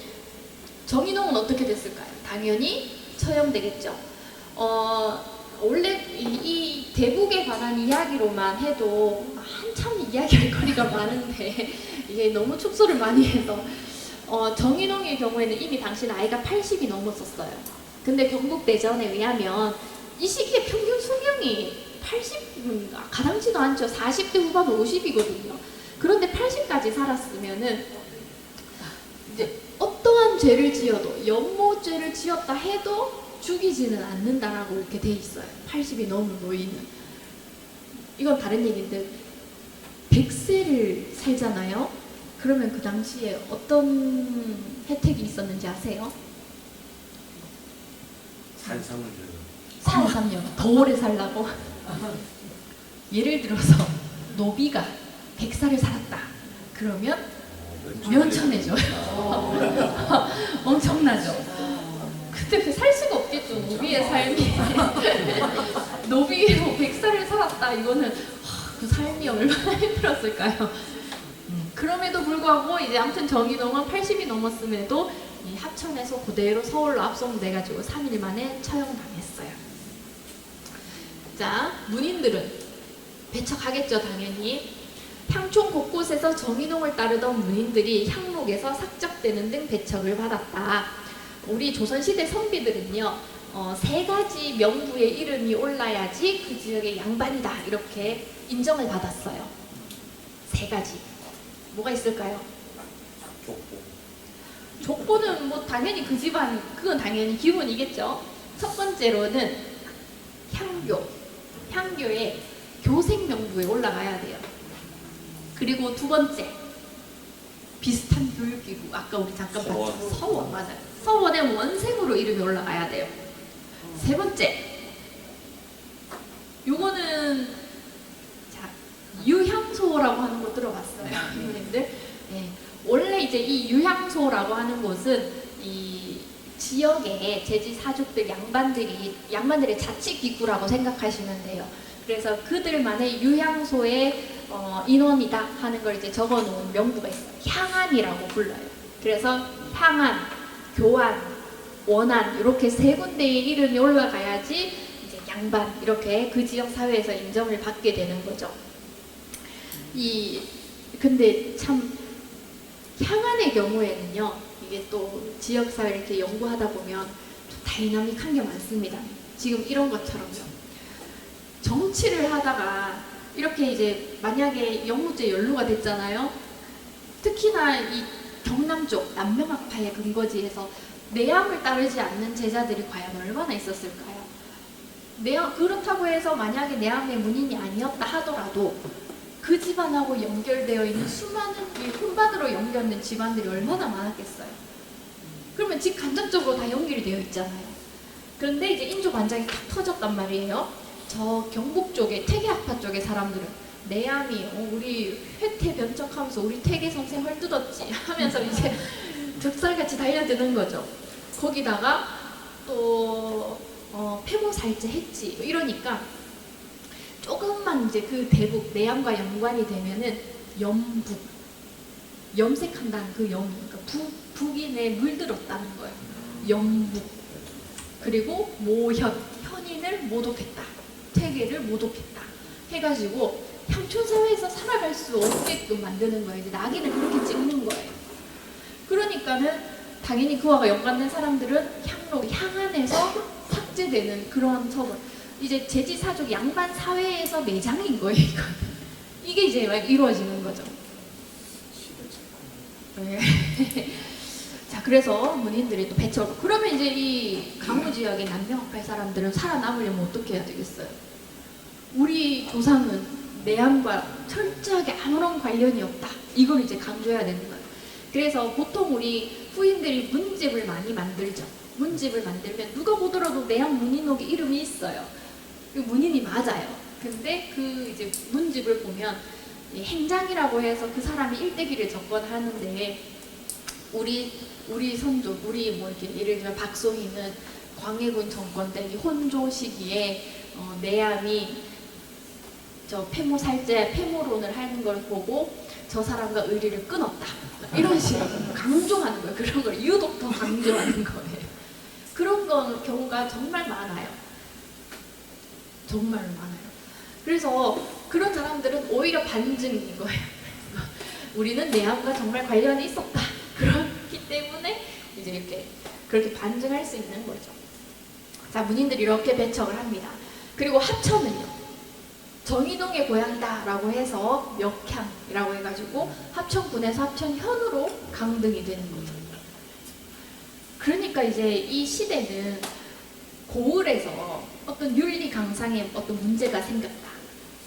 정인홍은 어떻게 됐을까요? 당연히 처형되겠죠. 원래 이 대북에 관한 이야기로만 해도 한참 이야기할 거리가 많은데 이게 너무 축소를 많이 해서 정인홍의 경우에는 이미 당시 나이가 80이 넘었었어요. 근데 경국대전에 의하면 이 시기에 평균 수명이 80, 가당치도 않죠. 40대 후반 50이거든요. 그런데 80까지 살았으면은 이제 어떠한 죄를 지어도, 연모죄를 지었다 해도 죽이지는 않는다라고 이렇게 돼 있어요. 80이 넘은 노인은. 이건 다른 얘기인데 100세를 살잖아요. 그러면 그 당시에 어떤 혜택이 있었는지 아세요? 산삼을 줘요. 산삼요. 더 오래 살라고. 예를 들어서 노비가 100살을 살았다. 그러면 면천해줘요. 엄청나죠. 근데 살 수가 없겠죠. 노비의 삶이. 노비로 100살을 살았다. 이거는 그 삶이 얼마나 힘들었을까요? 그럼에도 불구하고 이제 아무튼 정인홍은 80이 넘었음에도 이 합천에서 그대로 서울로 압송돼가지고 3일 만에 처형당했어요. 자, 문인들은 배척하겠죠, 당연히. 향촌 곳곳에서 정인홍을 따르던 문인들이 향록에서 삭적되는 등 배척을 받았다. 우리 조선시대 선비들은요, 3가지 명부의 이름이 올라야지 그 지역의 양반이다 이렇게 인정을 받았어요. 3가지. 뭐가 있을까요? 족보는 뭐 당연히 그 집안, 그건 당연히 기본이겠죠. 첫 번째로는 향교. 향교에 교생 명부에 올라가야 돼요. 그리고 두 번째, 비슷한 교육기구. 아까 우리 잠깐 봤죠? 서원, 맞아요. 서원의 원생으로 이름이 올라가야 돼요. 세 번째, 요거는 자, 유향소라고 하는 거 들어봤어요, 선생님들? 네. 원래 이제 이 유향소라고 하는 곳은 이 지역의 제지 사족들, 양반들의 자치 기구라고 생각하시면 돼요. 그래서 그들만의 유향소의 인원이다 하는 걸 이제 적어놓은 명부가 있어요. 향안이라고 불러요. 그래서 향안, 교안, 원안 이렇게 3군데의 이름이 올라가야지 이제 양반 이렇게 그 지역 사회에서 인정을 받게 되는 거죠. 근데 참 향안의 경우에는요, 이게 또 지역사회 이렇게 연구하다 보면 좀 다이나믹한 게 많습니다. 지금 이런 것처럼요. 정치를 하다가 이렇게 이제 만약에 영무제 연루가 됐잖아요. 특히나 이 경남 쪽 남명학파의 근거지에서 내암을 따르지 않는 제자들이 과연 얼마나 있었을까요? 그렇다고 해서 만약에 내암의 문인이 아니었다 하더라도 그 집안하고 연결되어 있는 수많은 이 혼반으로 연결된 집안들이 얼마나 많았겠어요. 그러면 직간접적으로 다 연결이 되어 있잖아요. 그런데 이제 인조 반장이 탁 터졌단 말이에요. 저 경북 쪽에 태계학파 쪽의 사람들은 내암이 우리 회태 변척하면서 우리 태계 선생 헐뜯었지 하면서 이제 득살같이 달려드는 거죠. 거기다가 또 폐모살제 했지 이러니까 조금만 이제 그 대북 내암과 연관이 되면은 염북 염색한다는 그 그러니까 북인에 물들었다는 거예요. 염북 그리고 모현 현인을 모독했다. 태계를 모독했다. 해가지고 향촌 사회에서 살아갈 수 없게끔 만드는 거예요. 이제 낙인을 그렇게 찍는 거예요. 그러니까는 당연히 그와 연관된 사람들은 향안에서 삭제되는 그런 처벌. 이제 제지사족 양반 사회에서 매장인 거예요. 이게 이제 이루어지는 거죠. 네. 자, 그래서 문인들이 또 배척. 그러면 이제 이 강우 지역의 남명학파의 사람들은 살아남으려면 어떻게 해야 되겠어요? 우리 조상은 내암과 철저하게 아무런 관련이 없다. 이걸 이제 강조해야 되는 거예요. 그래서 보통 우리 후인들이 문집을 많이 만들죠. 문집을 만들면 누가 보더라도 내암 문인옥의 이름이 있어요. 문인이 맞아요. 근데 그 이제 문집을 보면 행장이라고 해서 그 사람이 일대기를 접근하는데 우리 선조, 우리 뭐 이렇게 예를 들면 박소희는 광해군 정권 때 혼조 시기에 내암이 저 폐모살제, 폐모론을 하는 걸 보고 저 사람과 의리를 끊었다. 이런 식으로 강조하는 거예요. 그런 걸 유독 더 강조하는 거예요. 그런 경우가 정말 많아요. 정말 많아요. 그래서 그런 사람들은 오히려 반증인 거예요. 우리는 내암과 정말 관련이 있었다. 그렇기 때문에 이제 이렇게 그렇게 반증할 수 있는 거죠. 자, 문인들이 이렇게 배척을 합니다. 그리고 합천은요. 정의동의 고향이다라고 해서 역향이라고 해가지고 합천군에서 합천현으로 강등이 되는 거죠. 그러니까 이제 이 시대는 고을에서 어떤 윤리 강상에 어떤 문제가 생겼다.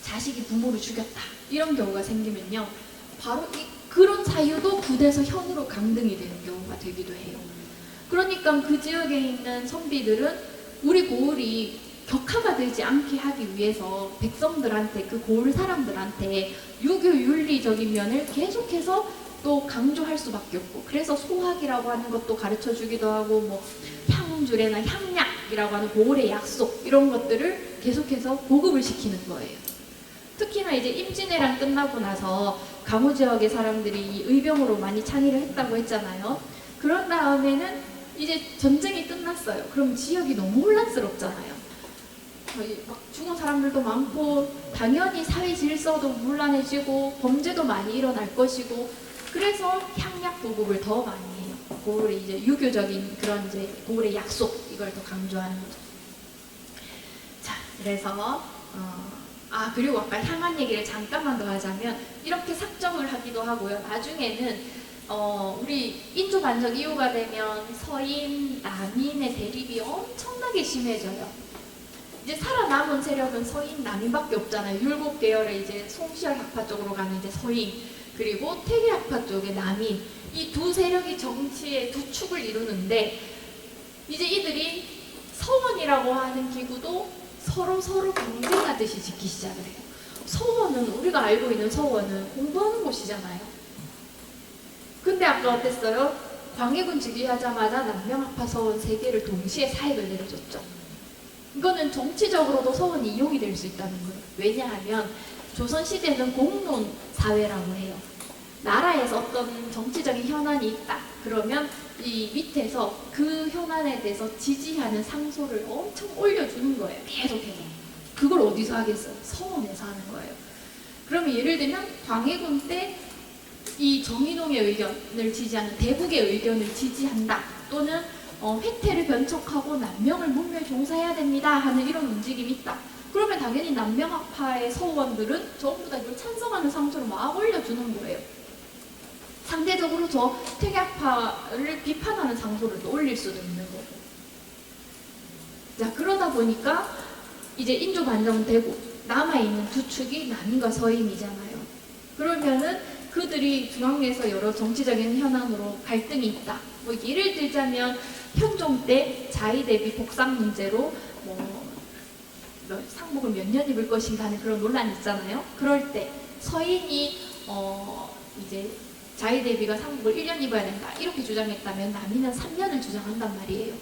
자식이 부모를 죽였다. 이런 경우가 생기면요. 바로 그런 사유도 군에서 현으로 강등이 되는 경우가 되기도 해요. 그러니까 그 지역에 있는 선비들은 우리 고을이 격하가 되지 않게 하기 위해서 백성들한테 그 고을 사람들한테 유교 윤리적인 면을 계속해서 또 강조할 수밖에 없고 그래서 소학이라고 하는 것도 가르쳐 주기도 하고 뭐 향주례나 향약이라고 하는 고을의 약속 이런 것들을 계속해서 보급을 시키는 거예요. 특히나 이제 임진왜란 끝나고 나서 강우 지역의 사람들이 이 의병으로 많이 창의를 했다고 했잖아요. 그런 다음에는 이제 전쟁이 끝났어요. 그럼 지역이 너무 혼란스럽잖아요. 막 죽은 사람들도 많고 당연히 사회 질서도 문란해지고 범죄도 많이 일어날 것이고 그래서 향약 보급을 더 많이 해요. 고을의 이제 유교적인 그런 이제 고을의 약속 이걸 더 강조하는 거죠. 자, 그래서 그리고 아까 향안 얘기를 잠깐만 더 하자면 이렇게 삭정을 하기도 하고요. 나중에는 우리 인조 반정 이후가 되면 서인, 남인의 대립이 엄청나게 심해져요. 이제 살아남은 세력은 서인, 남인밖에 없잖아요. 율곡 계열의 이제 송시열 학파 쪽으로 가는 이제 서인, 그리고 태계 학파 쪽의 남인, 이 두 세력이 정치의 두 축을 이루는데 이제 이들이 서원이라고 하는 기구도 서로 경쟁하듯이 짓기 시작을 해요. 서원은 우리가 알고 있는 서원은 공부하는 곳이잖아요. 근데 아까 어땠어요? 광해군 즉위하자마자 남명학파 서원 3개를 동시에 사익을 내려줬죠. 이거는 정치적으로도 서원이 이용이 될 수 있다는 거예요. 왜냐하면 조선시대는 공론 사회라고 해요. 나라에서 어떤 정치적인 현안이 있다. 그러면 이 밑에서 그 현안에 대해서 지지하는 상소를 엄청 올려주는 거예요. 계속해서. 그걸 어디서 하겠어요? 서원에서 하는 거예요. 그러면 예를 들면 광해군 때 이 정의동의 의견을 지지하는 대북의 의견을 지지한다 또는 혜태를 변척하고 남명을 문묘에 종사해야 됩니다 하는 이런 움직임이 있다. 그러면 당연히 남명학파의 서원들은 전부 다 이걸 찬성하는 상처로 막 올려주는 거예요. 상대적으로 저 퇴계학파를 비판하는 상소를 또 올릴 수도 있는 거고. 자, 그러다 보니까 이제 인조 반정되고 남아있는 두 축이 남인과 서인이잖아요. 그러면은 그들이 중앙에서 여러 정치적인 현안으로 갈등이 있다. 뭐 예를 들자면 현종 때 자의 대비 복상 문제로 뭐 상복을 몇 년 입을 것인가 하는 그런 논란이 있잖아요. 그럴 때 서인이 이제 자의 대비가 상복을 1년 입어야 된다 이렇게 주장했다면 남인은 3년을 주장한단 말이에요.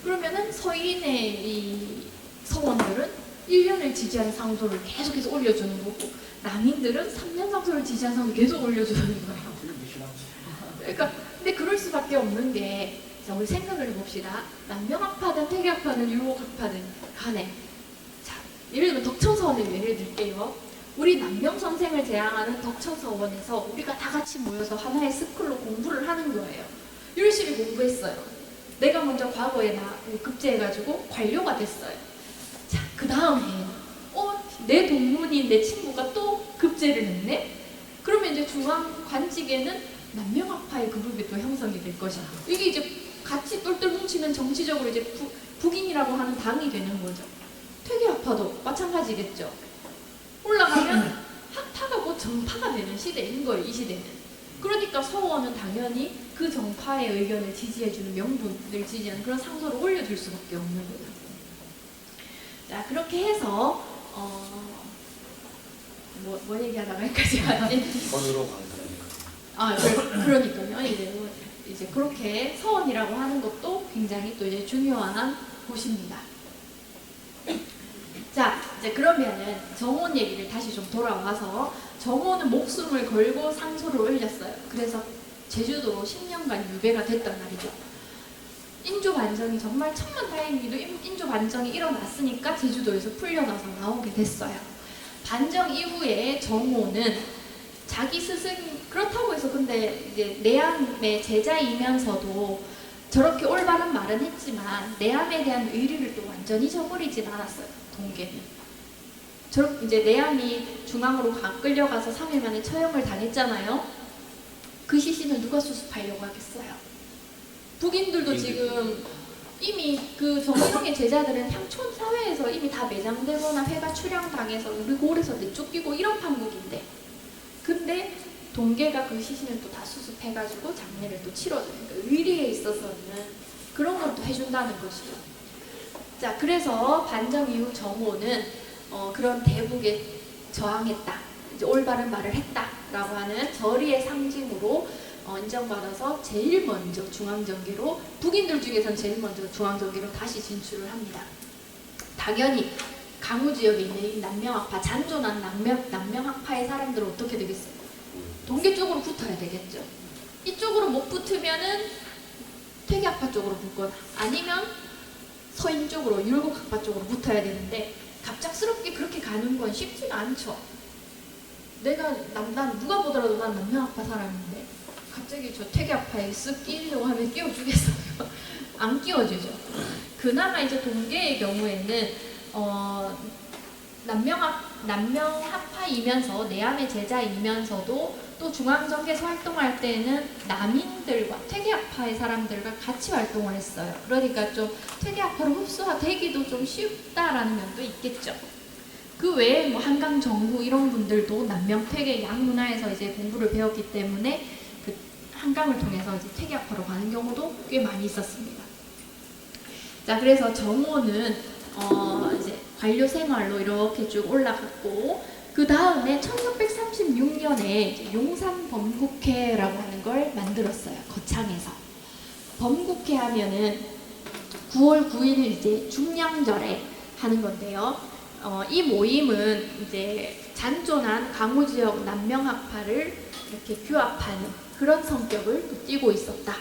그러면은 서인의 이 서원들은 1년을 지지하는 상소를 계속해서 올려주는 거고 남인들은 3년 상소를 지지하는 상소를 계속 올려주는 거예요. 그러니까 근데 그럴 수밖에 없는 게 자, 우리 생각을 해봅시다. 남명학파든 퇴계학파든 율곡학파든 간에 자, 예를 들면 덕천서원을 예를 들게요. 우리 남명 선생을 제항하는 덕천서원에서 우리가 다 같이 모여서 하나의 스쿨로 공부를 하는 거예요. 열심히 공부했어요. 내가 먼저 과거에 급제해가지고 관료가 됐어요. 자, 그 다음에 내 동문인 내 친구가 또 급제를 했네? 그러면 이제 중앙 관직에는 남명학파의 그룹이 또 형성이 될 것이야. 이게 이제 같이 똘똘 뭉치면 정치적으로 이제 북인이라고 하는 당이 되는 거죠. 퇴계학파도 마찬가지겠죠. 올라가면 학파가 곧 정파가 되는 시대인 거예요, 이 시대는. 그러니까 서원은 당연히 그 정파의 의견을 지지해주는 명분을 지지하는 그런 상소를 올려줄 수밖에 없는 거예요. 자, 그렇게 해서 뭐 얘기하다가 여기까지 왔지? 번으로 강사. 그러니까요. 이제 그렇게 서원이라고 하는 것도 굉장히 또 이제 중요한 곳입니다. 자, 이제 그러면은 정원 얘기를 다시 좀 돌아와서 정원은 목숨을 걸고 상소를 올렸어요. 그래서 제주도로 10년간 유배가 됐단 말이죠. 인조 반정이 정말 천만다행히도 인조 반정이 일어났으니까 제주도에서 풀려나서 나오게 됐어요. 반정 이후에 정호는 자기 스승 그렇다고 해서 근데 이제 내암의 제자이면서도 저렇게 올바른 말은 했지만 내암에 대한 의리를 또 완전히 저버리진 않았어요. 동계는. 이제 내암이 중앙으로 끌려가서 3일 만에 처형을 당했잖아요. 그 시신을 누가 수습하려고 하겠어요? 북인들도 지금 이미 그 정의동의 제자들은 향촌 사회에서 이미 다 매장되거나 회가 출향당해서 우리 고을에서 내쫓기고 이런 판국인데 근데 동계가 그 시신을 또 다 수습해가지고 장례를 또 치러줘요. 그러니까 의리에 있어서는 그런 걸 또 해준다는 것이죠. 자, 그래서 반정 이후 정호는 그런 대북에 저항했다, 이제 올바른 말을 했다라고 하는 절의의 상징으로 인정받아서 제일 먼저 중앙정계로 북인들 중에서는 제일 먼저 중앙정계로 다시 진출을 합니다. 당연히 강우 지역에 있는 이 남명학파, 잔존한 남명학파의 사람들은 어떻게 되겠어요? 동계 쪽으로 붙어야 되겠죠. 이쪽으로 못 붙으면은 퇴계학파 쪽으로 붙거나 아니면 서인 쪽으로 율곡학파 쪽으로 붙어야 되는데 갑작스럽게 그렇게 가는 건 쉽지가 않죠. 난 누가 보더라도 난 남명학파 사람인데 갑자기 저 퇴계학파에 쓱 끼려고 하면 끼워주겠어요? 안 끼워주죠. 그나마 이제 동계의 경우에는 남명학파이면서 내암의 제자이면서도 또 중앙정계에서 활동할 때는 남인들과 퇴계학파의 사람들과 같이 활동을 했어요. 그러니까 좀 퇴계학파로 흡수되기도 좀 쉽다라는 면도 있겠죠. 그 외에 뭐 한강 정구 이런 분들도 남명 퇴계 양문화에서 이제 공부를 배웠기 때문에 그 한강을 통해서 이제 퇴계학파로 가는 경우도 꽤 많이 있었습니다. 자, 그래서 정호는 이제 관료 생활로 이렇게 쭉 올라갔고 그 다음에 1636년에 용산 범국회라고 하는 걸 만들었어요. 거창에서. 범국회 하면은 9월 9일 이제 중량절에 하는 건데요. 이 모임은 이제 잔존한 강우 지역 남명학파를 이렇게 규합하는 그런 성격을 또 띠고 있었다.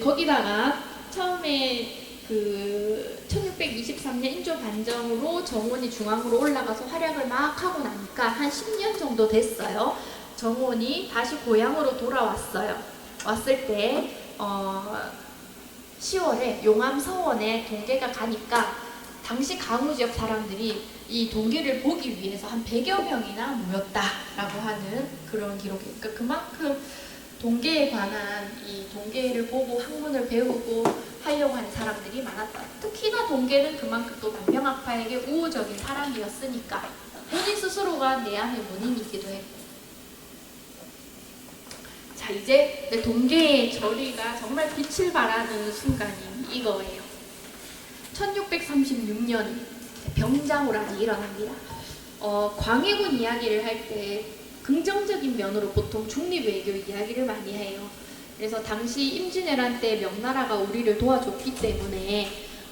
거기다가 처음에 그 1623년 인조 반정으로 정원이 중앙으로 올라가서 활약을 막 하고 나니까 한 10년 정도 됐어요. 정원이 다시 고향으로 돌아왔어요. 왔을 때 10월에 용암 서원에 동계가 가니까 당시 강우 지역 사람들이 이 동계를 보기 위해서 한 100여 명이나 모였다라고 하는 그런 기록이. 그러니까 그만큼 동계에 관한 이 동계를 보고 학문을 배우고 하려고 하는 사람들이 많았다. 특히나 동계는 그만큼 또 남명학파에게 우호적인 사람이었으니까 본인 스스로가 내한의 원인이기도 했고. 자, 이제 동계의 절위가 정말 빛을 발하는 순간이 이거예요. 1636년 병자호란이 일어납니다. 광해군 이야기를 할 때 긍정적인 면으로 보통 중립외교 이야기를 많이 해요. 그래서 당시 임진왜란 때 명나라가 우리를 도와줬기 때문에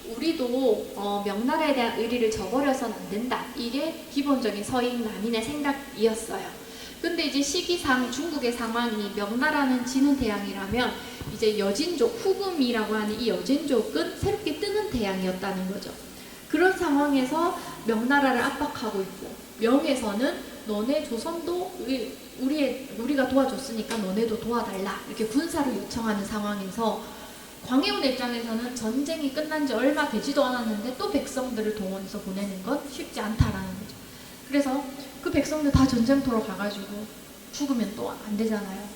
우리도 명나라에 대한 의리를 저버려서는 안 된다. 이게 기본적인 서인 남인의 생각이었어요. 근데 이제 시기상 중국의 상황이 명나라는 지는 태양이라면 이제 여진족, 후금이라고 하는 이 여진족은 새롭게 뜨는 태양이었다는 거죠. 그런 상황에서 명나라를 압박하고 있고, 명에서는 너네 조선도 우리가 도와줬으니까 너네도 도와달라 이렇게 군사를 요청하는 상황에서 광해군의 입장에서는 전쟁이 끝난 지 얼마 되지도 않았는데 또 백성들을 동원해서 보내는 건 쉽지 않다라는 거죠. 그래서 그 백성들 다 전쟁터로 가가지고 죽으면 또 안 되잖아요.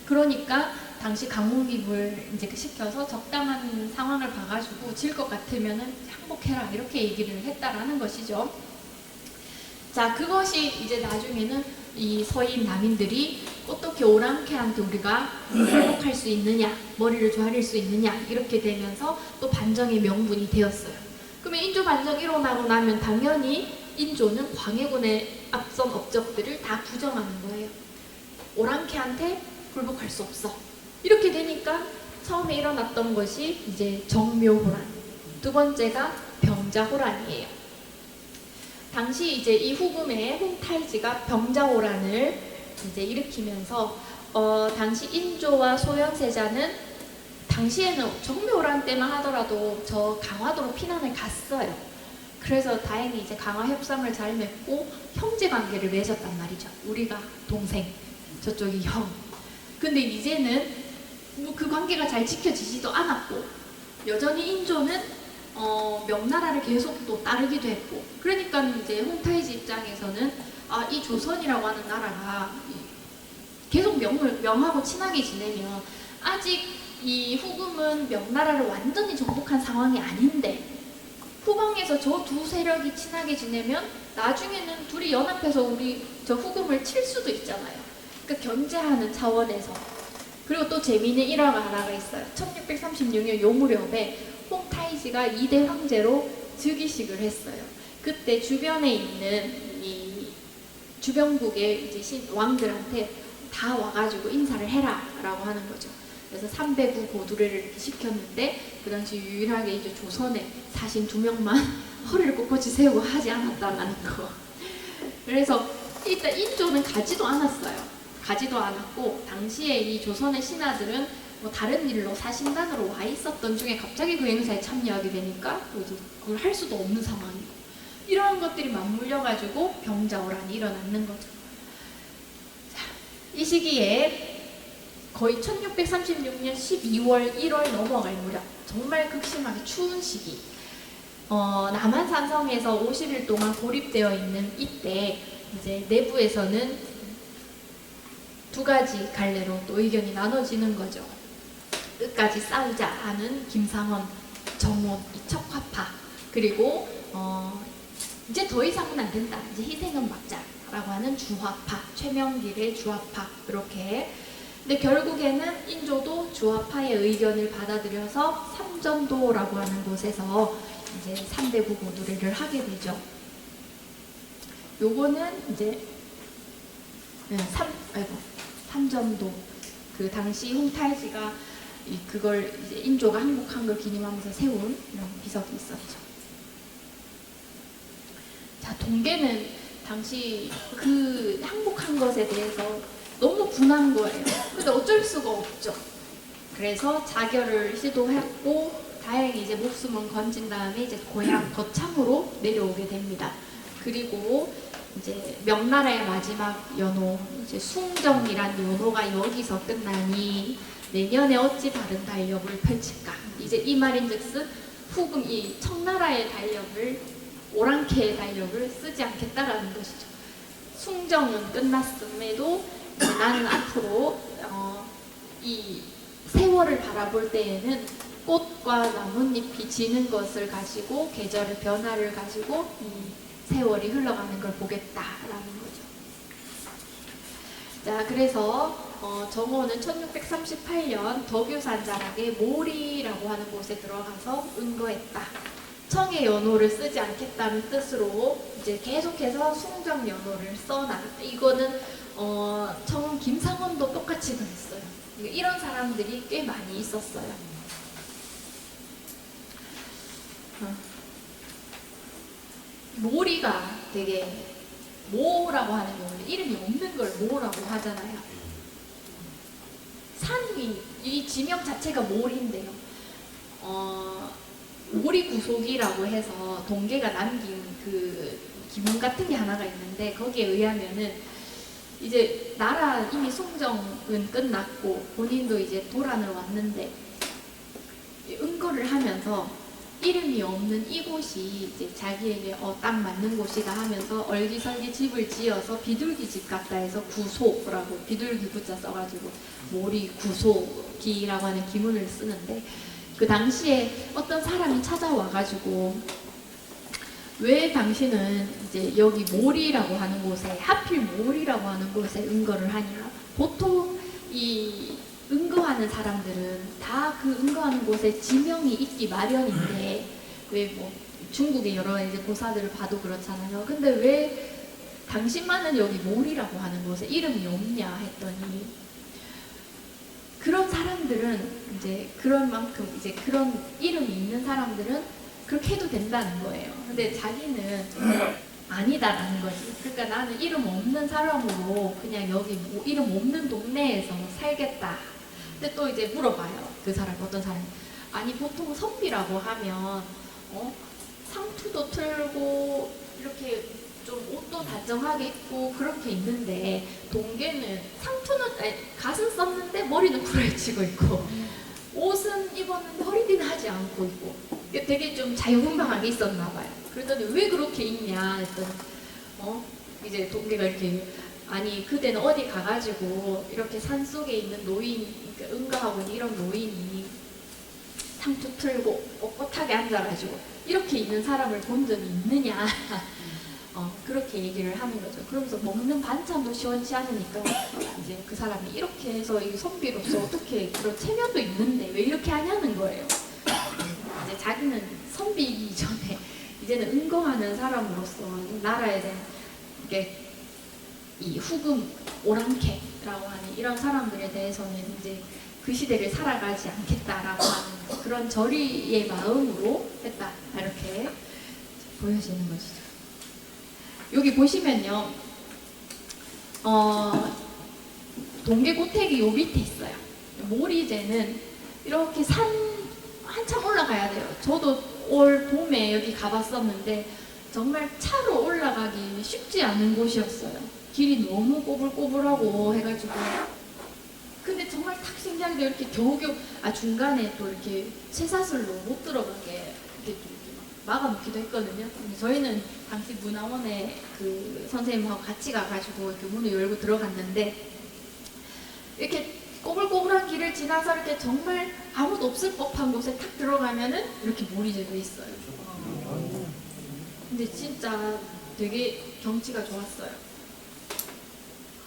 그러니까 당시 강공기부를 이제 시켜서 적당한 상황을 봐가지고 질 것 같으면은 항복해라 이렇게 얘기를 했다라는 것이죠. 자, 그것이 이제 나중에는 이 서인 남인들이 어떻게 오랑캐한테 우리가 항복할 수 있느냐, 머리를 조아릴 수 있느냐 이렇게 되면서 또 반정의 명분이 되었어요. 그러면 인조 반정이 일어나고 나면 당연히 인조는 광해군의 앞선 업적들을 다 부정하는 거예요. 오랑캐한테 굴복할 수 없어. 이렇게 되니까 처음에 일어났던 것이 이제 정묘호란, 두 번째가 병자호란이에요. 당시 이제 이 후금의 홍탈지가 병자호란을 이제 일으키면서 당시 인조와 소현세자는 당시에는 정묘호란 때만 하더라도 저 강화도로 피난을 갔어요. 그래서 다행히 이제 강화 협상을 잘 맺고 형제 관계를 맺었단 말이죠. 우리가 동생, 저쪽이 형. 근데 이제는 뭐 그 관계가 잘 지켜지지도 않았고 여전히 인조는 명나라를 계속 또 따르기도 했고, 그러니까 이제 홍타이지 입장에서는 이 조선이라고 하는 나라가 계속 명하고 친하게 지내면 아직 이 후금은 명나라를 완전히 정복한 상황이 아닌데 후방에서 저 두 세력이 친하게 지내면 나중에는 둘이 연합해서 우리 저 후금을 칠 수도 있잖아요. 그러니까 견제하는 차원에서. 그리고 또 재미있는 일화가 하나가 있어요. 1636년 요 무렵에 홍타이지가 2대 황제로 즉위식을 했어요. 그때 주변에 있는 이 주변국의 이제 왕들한테 다 와가지고 인사를 해라라고 하는 거죠. 그래서 309 고두례를 이렇게 시켰는데 그 당시 유일하게 이제 조선에 사신 2명만 허리를 꼿꼿이 세우고 하지 않았다라는 거. 그래서 일단 인조는 가지도 않았어요. 가지도 않았고 당시에 이 조선의 신하들은 뭐 다른 일로 사신단으로 와 있었던 중에 갑자기 그 행사에 참여하게 되니까 이제 그걸 할 수도 없는 상황이고, 이런 것들이 맞물려가지고 병자호란이 일어나는 거죠. 자, 이 시기에 거의 1636년 12월 1월 넘어갈 무렵 정말 극심하게 추운 시기, 남한 산성에서 50일 동안 고립되어 있는 이때 이제 내부에서는 두 가지 갈래로 또 의견이 나눠지는 거죠. 끝까지 싸우자 하는 김상원, 정원, 이척화파, 그리고 이제 더 이상은 안 된다, 이제 희생은 막자라고 하는 주화파, 최명길의 주화파, 이렇게. 근데 결국에는 인조도 주화파의 의견을 받아들여서 삼전도라고 하는 곳에서 이제 3대 구고두례를 하게 되죠. 요거는 이제 삼전도, 그 당시 홍탈지가 그걸 이제 인조가 항복한 걸 기념하면서 세운 이런 비석이 있었죠. 자, 동계는 당시 그 항복한 것에 대해서 너무 분한 거예요. 근데 어쩔 수가 없죠. 그래서 자결을 시도했고 다행히 이제 목숨은 건진 다음에 이제 고향 거창으로 내려오게 됩니다. 그리고 이제 명나라의 마지막 연호 이제 숭정이란 연호가 여기서 끝나니 내년에 어찌 다른 달력을 펼칠까? 이제 이 말인즉슨 후금 이 청나라의 달력을 오랑캐의 달력을 쓰지 않겠다라는 것이죠. 숭정은 끝났음에도 이제 나는 앞으로 이 세월을 바라볼 때에는 꽃과 나뭇잎이 지는 것을 가지고 계절의 변화를 가지고 이 세월이 흘러가는 걸 보겠다라는 거죠. 자, 그래서 정호는 1638년 덕유산 자락의 모리라고 하는 곳에 들어가서 은거했다. 청의 연호를 쓰지 않겠다는 뜻으로 이제 계속해서 숭정 연호를 써나갔다. 이거는 청은 김상원도 똑같이 그랬어요. 이런 사람들이 꽤 많이 있었어요. 모리가 되게 모라고 하는 경우는 이름이 없는 걸 모라고 하잖아요. 산이 이 지명 자체가 모리인데요. 모리 구속이라고 해서 동계가 남긴 그 기문 같은 게 하나가 있는데 거기에 의하면은 이제 나라 이미 숭정은 끝났고 본인도 이제 도란을 왔는데 은거를 하면서 이름이 없는 이곳이 이제 자기에게 딱 맞는 곳이다 하면서 얼기설기 집을 지어서 비둘기 집 같다 해서 구소라고 비둘기 구자 써가지고 모리 구소기라고 하는 기문을 쓰는데 그 당시에 어떤 사람이 찾아와가지고 왜 당신은 이제 여기 모리라고 하는 곳에 하필 모리라고 하는 곳에 은거를 하냐? 보통 이 은거하는 사람들은 다 그 은거하는 곳에 지명이 있기 마련인데 왜 뭐 중국의 여러 이제 고사들을 봐도 그렇잖아요. 근데 왜 당신만은 여기 모리라고 하는 곳에 이름이 없냐 했더니 그런 사람들은 이제 그런 만큼 이제 그런 이름이 있는 사람들은 그렇게 해도 된다는 거예요. 근데 자기는 아니다라는 거지. 그러니까 나는 이름 없는 사람으로 그냥 여기 뭐 이름 없는 동네에서 살겠다. 근데 또 이제 물어봐요. 그 사람 어떤 사람이 아니 보통 선비라고 하면 상투도 틀고 이렇게 좀 옷도 다정하게 입고 그렇게 있는데 동계는 상투는 갓은 썼는데 머리는 구라치고 있고 옷은 입었는데 허리띠는 하지 않고 있고 되게 좀 자유분방하게 있었나 봐요. 그랬더니 왜 그렇게 입냐 했더니 이제 동계가 이렇게 아니 그대는 어디 가가지고 이렇게 산속에 있는 노인 그러니까 은가하고 있는 이런 노인이 상투 틀고 꼿꼿하게 앉아가지고 이렇게 있는 사람을 본 적이 있느냐 그렇게 얘기를 하는 거죠. 그러면서 먹는 반찬도 시원치 않으니까 이제 그 사람이 이렇게 해서 이 선비로서 어떻게 그런 체면도 있는데 왜 이렇게 하냐는 거예요. 이제 자기는 선비이기 전에 이제는 은거하는 사람으로서 나라에 대한 이게 이 후금 오랑캐라고 하는 이런 사람들에 대해서는 이제 그 시대를 살아가지 않겠다라고 하는 그런 절의의 마음으로 했다 이렇게 보여지는 것이죠. 여기 보시면요, 동계고택이 요 밑에 있어요. 모리제는 이렇게 산 한참 올라가야 돼요. 저도 올 봄에 여기 가봤었는데 정말 차로 올라가기 쉽지 않은 곳이었어요. 길이 너무 꼬불꼬불하고 해가지고 근데 정말 탁 신기하게 이렇게 겨우겨우 중간에 또 이렇게 쇠사슬로 못 들어가게 이렇게 막아놓기도 했거든요. 저희는 당시 문화원에 그 선생님하고 같이 가가지고 이렇게 문을 열고 들어갔는데 이렇게 꼬불꼬불한 길을 지나서 이렇게 정말 아무도 없을 법한 곳에 탁 들어가면은 이렇게 모리제도 있어요. 근데 진짜 되게 경치가 좋았어요.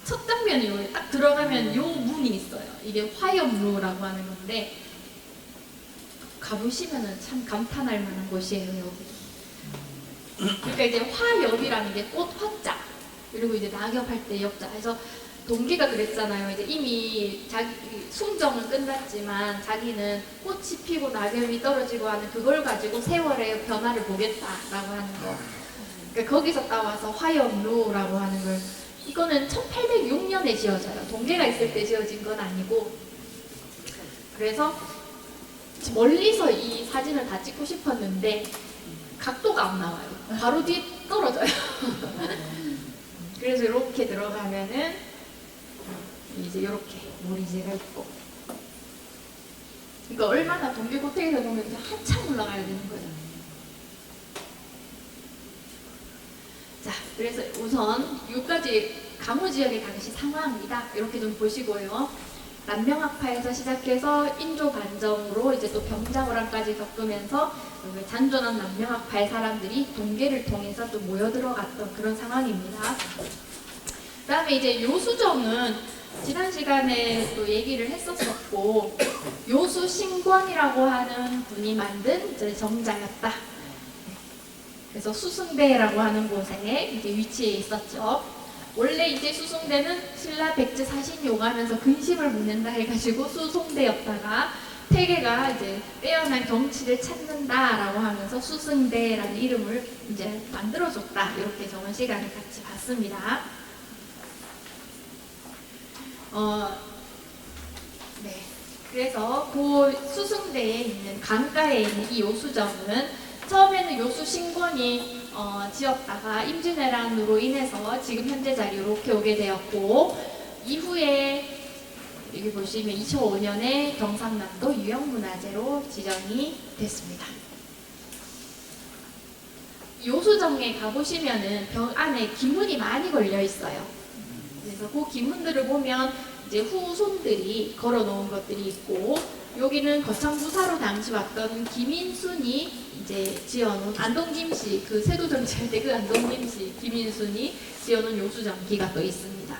첫 장면이 딱 들어가면 요 문이 있어요. 이게 화염루라고 하는 건데 가보시면은 참 감탄할 만한 곳이에요. 여기. 그러니까 이제 화엽이라는 게 꽃 화자 그리고 이제 낙엽할 때 엽자. 그래서 동기가 그랬잖아요. 이제 이미 자기 숭정은 끝났지만 자기는 꽃이 피고 낙엽이 떨어지고 하는 그걸 가지고 세월의 변화를 보겠다라고 하는 거. 그러니까 거기서 따와서 화엽루라고 하는 걸. 이거는 1806년에 지어져요. 동계가 있을 때 지어진 건 아니고. 그래서 멀리서 이 사진을 다 찍고 싶었는데 각도가 안 나와요. 바로 뒤에 떨어져요. 그래서 이렇게 들어가면은 이제 이렇게 모리제가 있고, 그러니까 얼마나 동계고택에서 보면 이제 한참 올라가야 되는 거죠. 자, 그래서 우선 여기까지 강호 지역의 당시 상황입니다. 이렇게 좀 보시고요. 남명학파에서 시작해서 인조 반정으로 이제 또 병자호란까지 겪으면서 잔존한 남명학파의 사람들이 동계를 통해서 또 모여 들어갔던 그런 상황입니다. 그다음에 이제 요수정은 지난 시간에 또 얘기를 했었었고, 요수신권이라고 하는 분이 만든 이제 정자였다. 그래서 수승대라고 하는 곳에 이제 위치해 있었죠. 원래 이제 수승대는 신라 백제 사신이 오가면서 근심을 묻는다 해가지고 수송대였다가 태계가 이제 빼어난 경치를 찾는다라고 하면서 수승대라는 이름을 이제 만들어줬다. 이렇게 저번 시간에 같이 봤습니다. 네. 그래서 그 수승대에 있는 강가에 있는 이 요수정은 처음에는 요수신권이 지었다가 임진왜란으로 인해서 지금 현재 자리 이렇게 오게 되었고, 이후에 여기 보시면 2005년에 경상남도 유형문화재로 지정이 됐습니다. 요수정에 가보시면은 벽 안에 기문이 많이 걸려 있어요. 그래서 그 기문들을 보면 이제 후손들이 걸어놓은 것들이 있고, 여기는 거창부사로 당시 왔던 김인순이 이제 지어놓은 안동김씨, 그 세도정치할 때 그 안동김씨 김인순이 지어놓은 요수정기가 또 있습니다.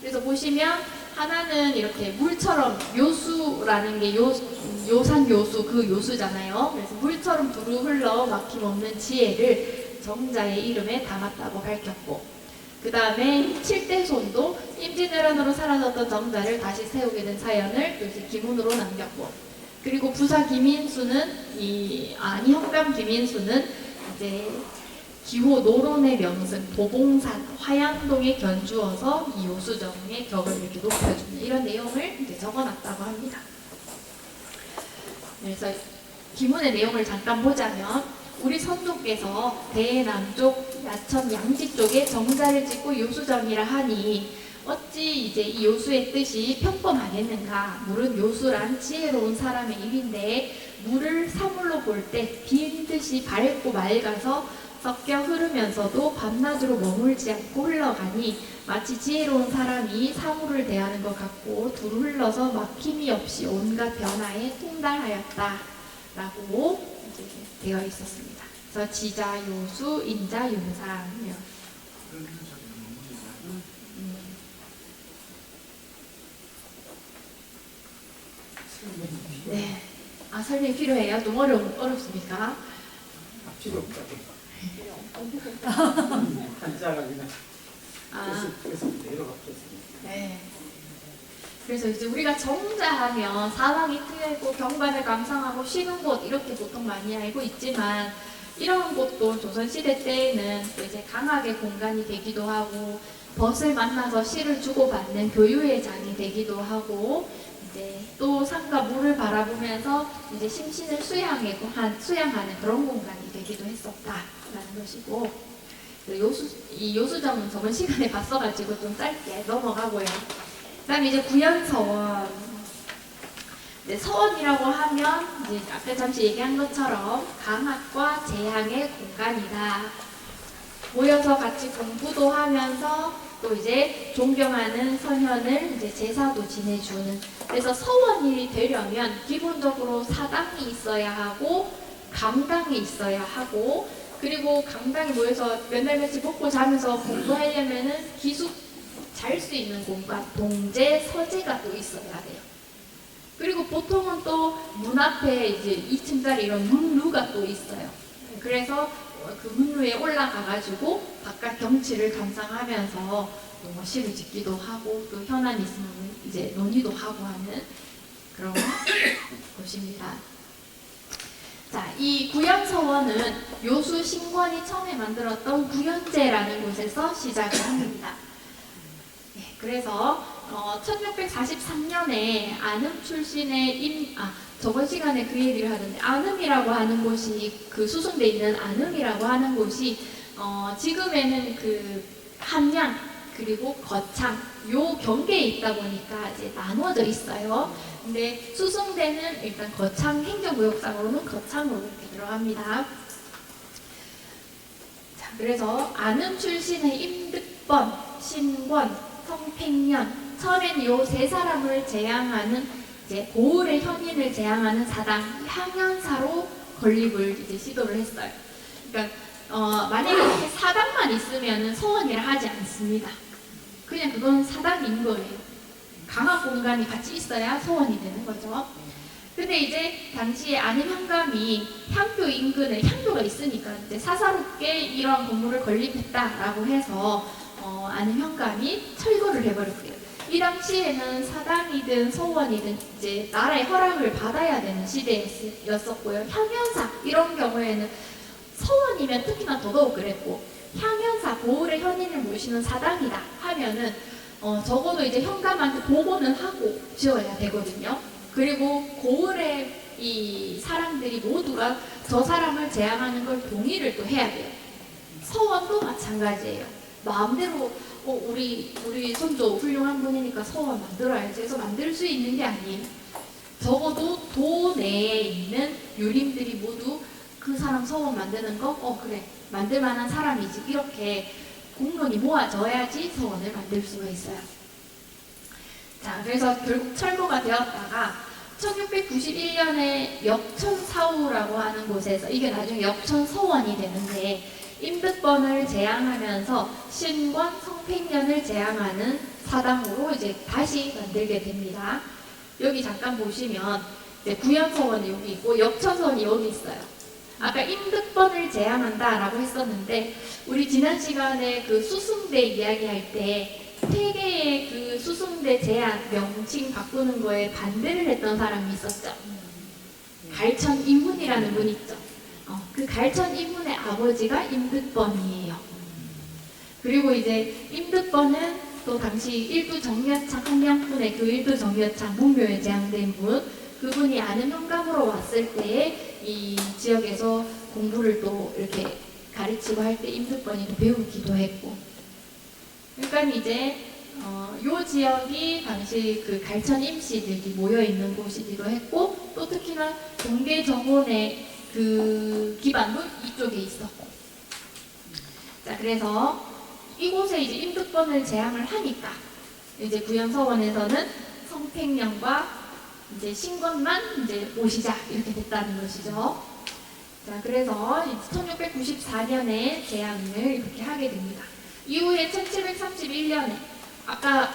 그래서 보시면 하나는 이렇게 물처럼, 요수라는 게 요산 요수, 그 요수잖아요. 그래서 물처럼 두루 흘러 막힘없는 지혜를 정자의 이름에 담았다고 밝혔고, 그 다음에 칠대손도 임진왜란으로 사라졌던 정자를 다시 세우게 된 사연을 또 이제 기문으로 남겼고, 그리고 부사 김인수는 현감 김인수는 이제 기호 노론의 명승 도봉산 화양동에 견주어서 이 요수정의 격을 이렇게 높여주는 이런 내용을 이제 적어놨다고 합니다. 그래서 기문의 내용을 잠깐 보자면, 우리 선조께서 대남쪽 야천 양지 쪽에 정자를 짓고 요수정이라 하니 어찌 이제 이 요수의 뜻이 평범하겠는가. 물은 요수란 지혜로운 사람의 일인데, 물을 사물로 볼 때 빈 듯이 밝고 맑아서 섞여 흐르면서도 밤낮으로 머물지 않고 흘러가니 마치 지혜로운 사람이 사물을 대하는 것 같고 두루 흘러서 막힘이 없이 온갖 변화에 통달하였다 라고 이제 되어 있었습니다. 그래서 지자, 요수, 인자, 융상. 네. 설명이 필요해요? 너무 어렵습니까? 필요 없다. 한자가 그냥 그래서 내려갔겠습니다. 네. 그래서 이제 우리가 정자하면 사방이 트여있고 경관을 감상하고 쉬는 곳 이렇게 보통 많이 알고 있지만, 이런 곳도 조선시대 때에는 또 이제 강학의 공간이 되기도 하고 벗을 만나서 시를 주고받는 교유의 장이 되기도 하고, 이제 또 산과 물을 바라보면서 이제 심신을 수양하는 그런 공간이 되기도 했었다라는 것이고, 이 요수정은 저번 시간에 봤어가지고 좀 짧게 넘어가고요. 그다음에 이제 구연서원. 서원이라고 하면 이제 아까 잠시 얘기한 것처럼 강학과 재향의 공간이다. 모여서 같이 공부도 하면서 또 이제 존경하는 선현을 이제 제사도 지내주는. 그래서 서원이 되려면 기본적으로 사당이 있어야 하고 강당이 있어야 하고, 그리고 강당에 모여서 몇 날 며칠 먹고 자면서 공부하려면은 기숙 잘 수 있는 공간, 동제, 서재가 또 있어야 돼요. 그리고 보통은 또 문 앞에 이제 2층짜리 이런 문루가 또 있어요. 그래서 그 문루에 올라가가지고 바깥 경치를 감상하면서 뭐 시를 짓기도 하고 또 현안 있으면 이제 논의도 하고 하는 그런 곳입니다. 자, 이 구연서원은 요수 신권이 처음에 만들었던 구연제라는 곳에서 시작을 합니다. 네, 그래서 1643년에 안음 출신의 저번 시간에 그 얘기를 하던데, 안음이라고 하는 곳이, 그 수송돼 있는 안음이라고 하는 곳이 지금에는 그 함양, 그리고 거창 요 경계에 있다 보니까 이제 나눠져 있어요. 근데 수승대는 일단 거창 행정구역상으로는 거창으로 이렇게 들어갑니다. 자, 그래서 안음 출신의 임득번, 신권, 성팽년 처음엔 요 세 사람을 제향하는 이제 고을의 현인을 제향하는 사당 향연사로 건립을 이제 시도를 했어요. 그러니까 만약에 이렇게 사당만 있으면은 서원이라 하지 않습니다. 그냥 그건 사당인 거예요. 강화 공간이 같이 있어야 서원이 되는 거죠. 근데 이제 당시에 안음 현감이 향교 인근에 향교가 있으니까 이제 사사롭게 이러한 건물을 건립했다라고 해서 안음 현감이 철거를 해버렸고요. 이 당시에는 사당이든 서원이든 이제 나라의 허락을 받아야 되는 시대였었고요. 향연사 이런 경우에는 서원이면 특히나 더더욱 그랬고 향연사 고을의 현인을 모시는 사당이다 하면은 적어도 이제 현감한테 보고는 하고 지어야 되거든요. 그리고 고을의 이 사람들이 모두가 저 사람을 제향하는 걸 동의를 또 해야 돼요. 서원도 마찬가지예요. 마음대로 우리 손주 훌륭한 분이니까 서원 만들어야지 해서 만들 수 있는 게 아니에요. 적어도 도 내에 있는 유림들이 모두 그 사람 서원 만드는 거 그래 만들 만한 사람이지 이렇게 공론이 모아져야지 서원을 만들 수가 있어요. 자, 그래서 결국 철거가 되었다가 1691년에 역천사우라고 하는 곳에서 이게 나중에 역천서원이 되는데 임득번을 제향하면서 신권, 성팽년을 제향하는 사당으로 이제 다시 만들게 됩니다. 여기 잠깐 보시면 이제 구연서원이 여기 있고 역천서원이 여기 있어요. 아까 임득번을 제향한다라고 했었는데 우리 지난 시간에 그 수승대 이야기할 때 세 개의 그 수승대 제한 명칭 바꾸는 거에 반대를 했던 사람이 있었죠. 갈천 이문이라는 분 있죠. 그 갈천 이문의 아버지가 임득번이에요. 그리고 이제 임득번은 또 당시 일두 정여창 한양분의 그 일두 정여창 문묘에 제향된 분, 그분이 안음 현감으로 왔을 때에 이 지역에서 공부를 또 이렇게 가르치고 할 때 임득번이 또 배우기도 했고. 그러니까 이제 요 지역이 당시 그 갈천 임씨들이 모여 있는 곳이기도 했고 또 특히나 동계 정원의 그 기반도 이쪽에 있었고. 자, 그래서 이곳에 이제 임득번을 제향을 하니까 이제 구연서원에서는 성팽년과 이제 신권만 이제 모시자 이렇게 됐다는 것이죠. 자, 그래서 1694년에 제향을 이렇게 하게 됩니다. 이후에 1731년에 아까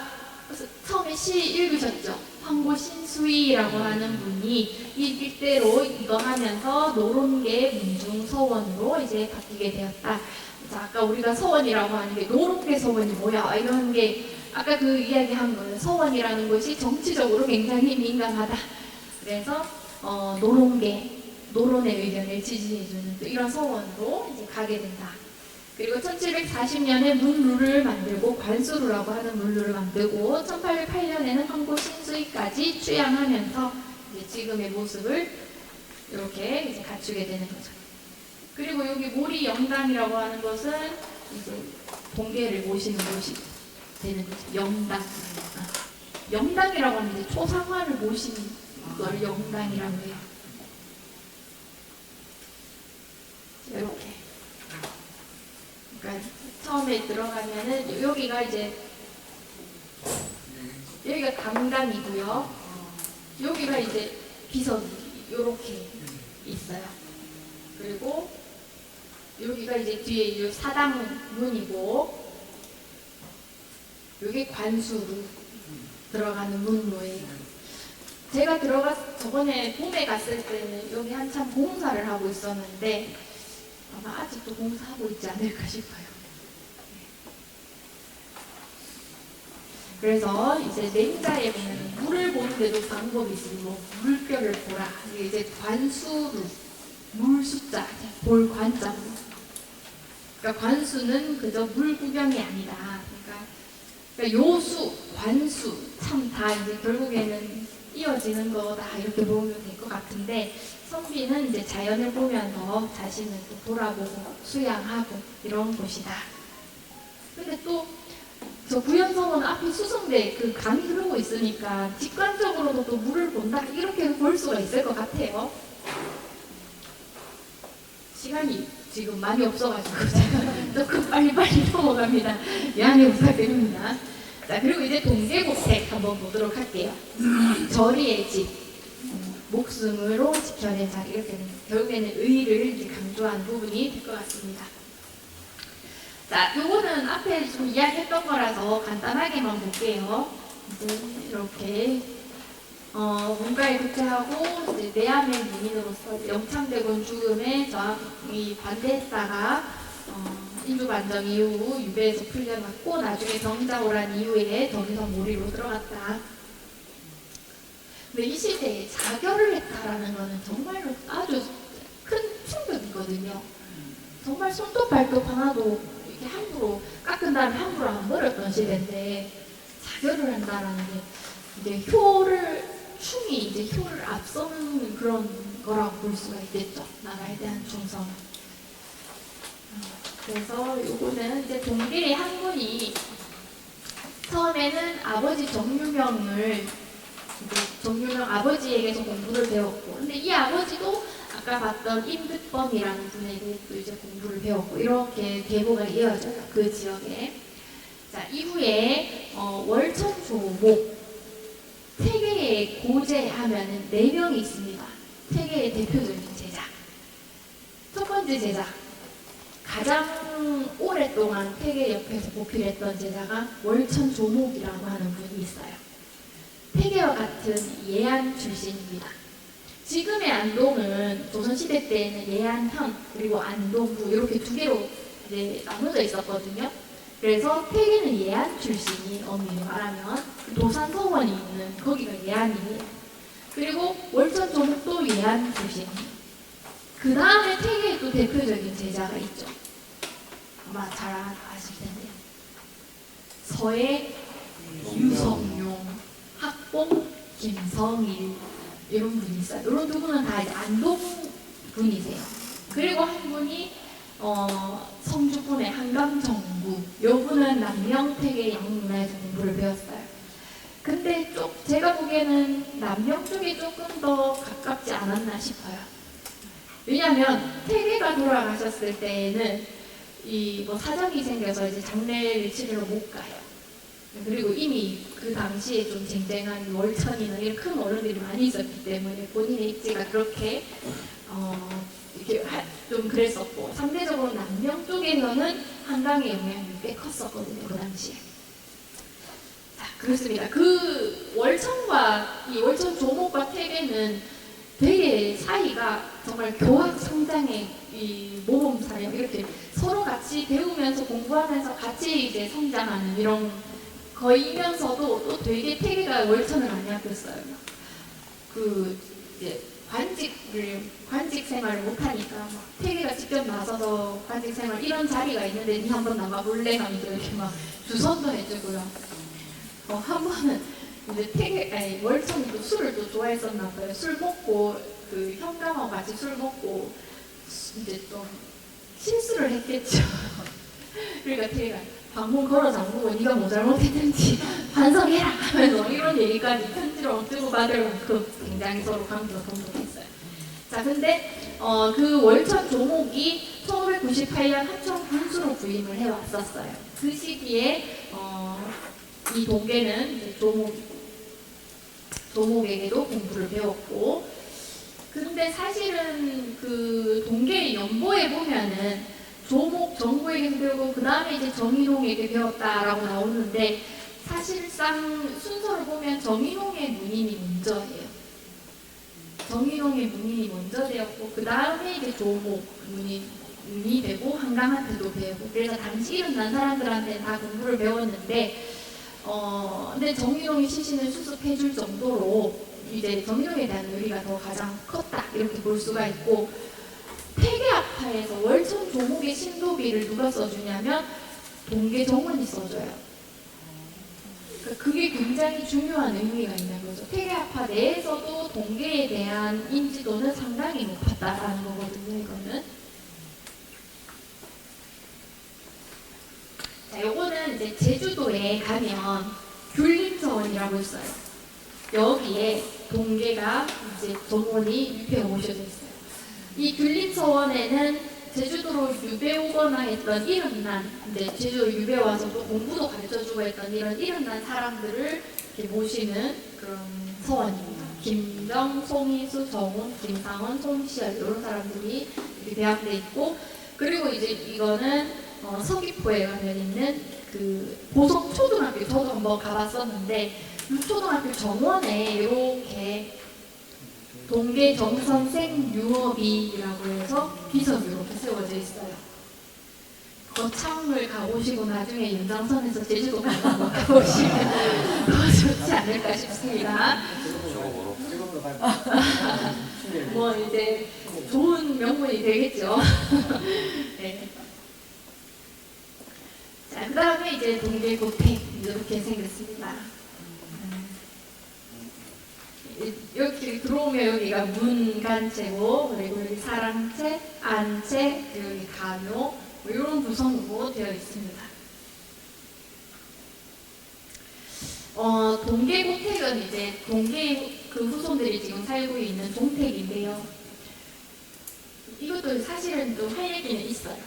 처음에 시 읽으셨죠? 황고신수이라고 하는 분이 이 일대로 이동하면서 노론계 문중서원으로 이제 바뀌게 되었다. 자, 아까 우리가 서원이라고 하는 게 노론계 서원이 뭐야? 이런 게 아까 그 이야기한 거예요. 서원이라는 것이 정치적으로 굉장히 민감하다. 그래서 노론계, 노론의 의견을 지지해주는 또 이런 서원으로 이제 가게 된다. 그리고 1740년에 문루를 만들고 관수루라고 하는 문루를 만들고 1808년에는 황고신수이까지 취향하면서 이제 지금의 모습을 이렇게 이제 갖추게 되는 거죠. 그리고 여기 모리 영당이라고 하는 것은 이제 동계를 모시는 곳이 되는 거죠. 영당. 영당이라고 하면 이제 초상화를 모시는 걸 영당이라고 해요. 이렇게. 그러니까 처음에 들어가면은 여기가 이제 여기가 강당이고요. 여기가 이제 비석이 이렇게 있어요. 그리고 여기가 이제 뒤에 이 사당문이고 여기 관수로 들어가는 문로예요. 제가 저번에 봄에 갔을 때는 여기 한참 공사를 하고 있었는데 아마 아직도 공사하고 있지 않을까 싶어요. 그래서 이제 냉자에 보면 물을 보는데도 방법이 있으면 물결을 보라. 이게 이제 관수루, 물 숫자, 볼 관자. 그러니까 관수는 그저 물 구경이 아니다. 그러니까 요수, 관수 참 다 이제 결국에는 이어지는 거다 이렇게 보면 될 것 같은데. 선비는 이제 자연을 보면서 자신을 또 돌아보고 수양하고 이런 곳이다. 근데 또 저 구연성은 앞에 수성대 그 강이 흐르고 있으니까 직관적으로도 또 물을 본다 이렇게 볼 수가 있을 것 같아요. 시간이 지금 많이 없어가지고 제가 조금 빨리빨리 넘어갑니다. 양해 부탁드립니다. 자, 그리고 이제 동계곡색 한번 보도록 할게요. 절이의 집, 목숨으로 지켜낸 자리, 이렇게 결국에는 의를 이제 강조한 부분이 될 것 같습니다. 자, 요거는 앞에 좀 이야기했던 거라서 간단하게만 볼게요. 이제 이렇게 문가에 구체하고 이제 내암의 민인으로서 영창대군 죽음에 저항이 반대했다가 인주 반정 이후 유배에서 풀려났고 나중에 정자오란 이후에 덕유성 모리로 들어갔다. 근데 이 시대에 자결을 했다라는 거는 정말로 아주 큰 충격이거든요. 정말 손톱 발톱 하나도 이렇게 함부로 깎은 다음에 함부로 안 버렸던 시대인데 자결을 한다라는 게 이제 충이 이제 효를 앞서는 그런 거라고 볼 수가 있겠죠. 나라에 대한 충성. 그래서 요거는 이제 동길의 한 분이 처음에는 아버지 정유명을 정유명 아버지에게서 공부를 배웠고, 근데 이 아버지도 아까 봤던 임득범이라는 분에게 또 이제 공부를 배웠고, 이렇게 계보가 이어져요. 그 지역에. 자, 이후에 월천 조목 태계의 고제 하면은 4명이 있습니다. 태계의 대표적인 제자. 첫 번째 제자. 가장 오랫동안 태계 옆에서 보필했던 제자가 월천 조목이라고 하는 분이 있어요. 태계와 같은 예안 출신입니다. 지금의 안동은 조선시대 때에는 예안현 그리고 안동구 이렇게 2개로 이제 나눠져 있었거든요. 그래서 태계는 예안 출신이 엄밀히 말하면 도산서원이 있는 거기가 예안이에요. 그리고 월천 조목도 예안 출신이에요. 그 다음에 태계의 또 대표적인 제자가 있죠. 아마 잘 아실 텐데요. 서해 유성용, 학봉 김성일 이런 분이 있어요. 이런 2분은 다 이제 안동 분이세요. 그리고 한 분이 성주군의 한강정구, 요 분은 남명택의 양문화에서 공부를 배웠어요. 근데 제가 보기에는 남명 쪽이 조금 더 가깝지 않았나 싶어요. 왜냐하면 태계가 돌아가셨을 때에는 뭐 사정이 생겨서 이제 장례를 치르러 못 가요. 그리고 이미 그 당시에 좀 쟁쟁한 월천이나 이런 큰 어른들이 많이 있었기 때문에 본인의 입지가 그렇게 이렇게 좀 그랬었고, 상대적으로 남명 쪽에서는 한강의 영향이 꽤 컸었거든요, 그 당시에. 자, 그렇습니다. 그 월천과 이 월천 조목과 태계는 되게 사이가 정말 교학 성장의 이 모범사례, 이렇게 서로 같이 배우면서 공부하면서 같이 이제 성장하는 이런 거이면서도 또 되게 태계가 월천을 많이 아꼈어요. 그 이제 관직 생활을 못하니까 태계가 직접 나서서 관직 생활 이런 자리가 있는데 니 한번 나가볼래 하면서 이렇게 막 주선도 해주고요. 한 번은 이제 월천이 또 술을 또 좋아했었나 봐요. 술 먹고 그 현감하고 같이 술 먹고 이제 좀 실수를 했겠죠. 그러니까 태계가 방문 걸어 잠그고 네가 뭐 잘못했는지 반성해라 하면서 이런 얘기까지 편지로 주고받을 만큼 굉장히 서로 관계가 돈독했어요. 자, 근데 그 월천 조목이 1598년 하청 군수로 부임을 해왔었어요. 그 시기에 이 동계는 이제 조목에게도 공부를 배웠고, 근데 사실은 그 동계 연보에 보면은 조목 정부에게 배우고 그 다음에 이제 정인홍에게 배웠다라고 나오는데, 사실상 순서를 보면 정인홍의 문인이 먼저예요. 정인홍의 문인이 먼저 되었고 그 다음에 이제 조목 문인이 되고 한강한테도 배우고, 그래서 당시 일어난 사람들한테 다 공부를 배웠는데 근데 정인홍이 시신을 수습해줄 정도로 이제 정인홍에 대한 의리가 더 가장 컸다 이렇게 볼 수가 있고, 태계학파에서 월천 조목의 신도비를 누가 써주냐면 동계 정원이 써줘요. 그러니까 그게 굉장히 중요한 의미가 있는 거죠. 태계학파 내에서도 동계에 대한 인지도는 상당히 높았다라는 거거든요. 이거는. 자, 요거는 이제 제주도에 가면 귤림서원이라고 있어요. 여기에 동계가 이제 정원이 유폐 모셔져 있어요. 이 귤림서원에는 제주도로 유배 오거나 했던 이름난, 이제 제주도 유배 와서 또 공부도 가르쳐주고 했던 이런 이름난 사람들을 이렇게 모시는 그런 서원입니다. 김정, 송희수, 정훈, 김상원, 송시열 이런 사람들이 이렇게 배합돼 있고, 그리고 이제 이거는 서귀포에 가면 있는 그 보석초등학교, 저도 한번 가봤었는데 이 초등학교 정원에 이렇게 동계 정선생 유업이라고 해서 비석이 이렇게 세워져 있어요. 거창을 가보시고 나중에 연장선에서 제주도 가서 가보시면 더 좋지 않을까 싶습니다. 뭐 이제 좋은 명분이 되겠죠. 네. 자, 그 다음에 이제 동계고택 이렇게 생겼습니다. 여기 들어오면 여기가 문간채고, 그리고 여기 사랑채, 안채, 그리고 여기 간호, 뭐 이런 구성으로 되어 있습니다. 동계고택은 이제 동계 그 후손들이 지금 살고 있는 종택인데요. 이것도 사실은 또 할 얘기는 있어요.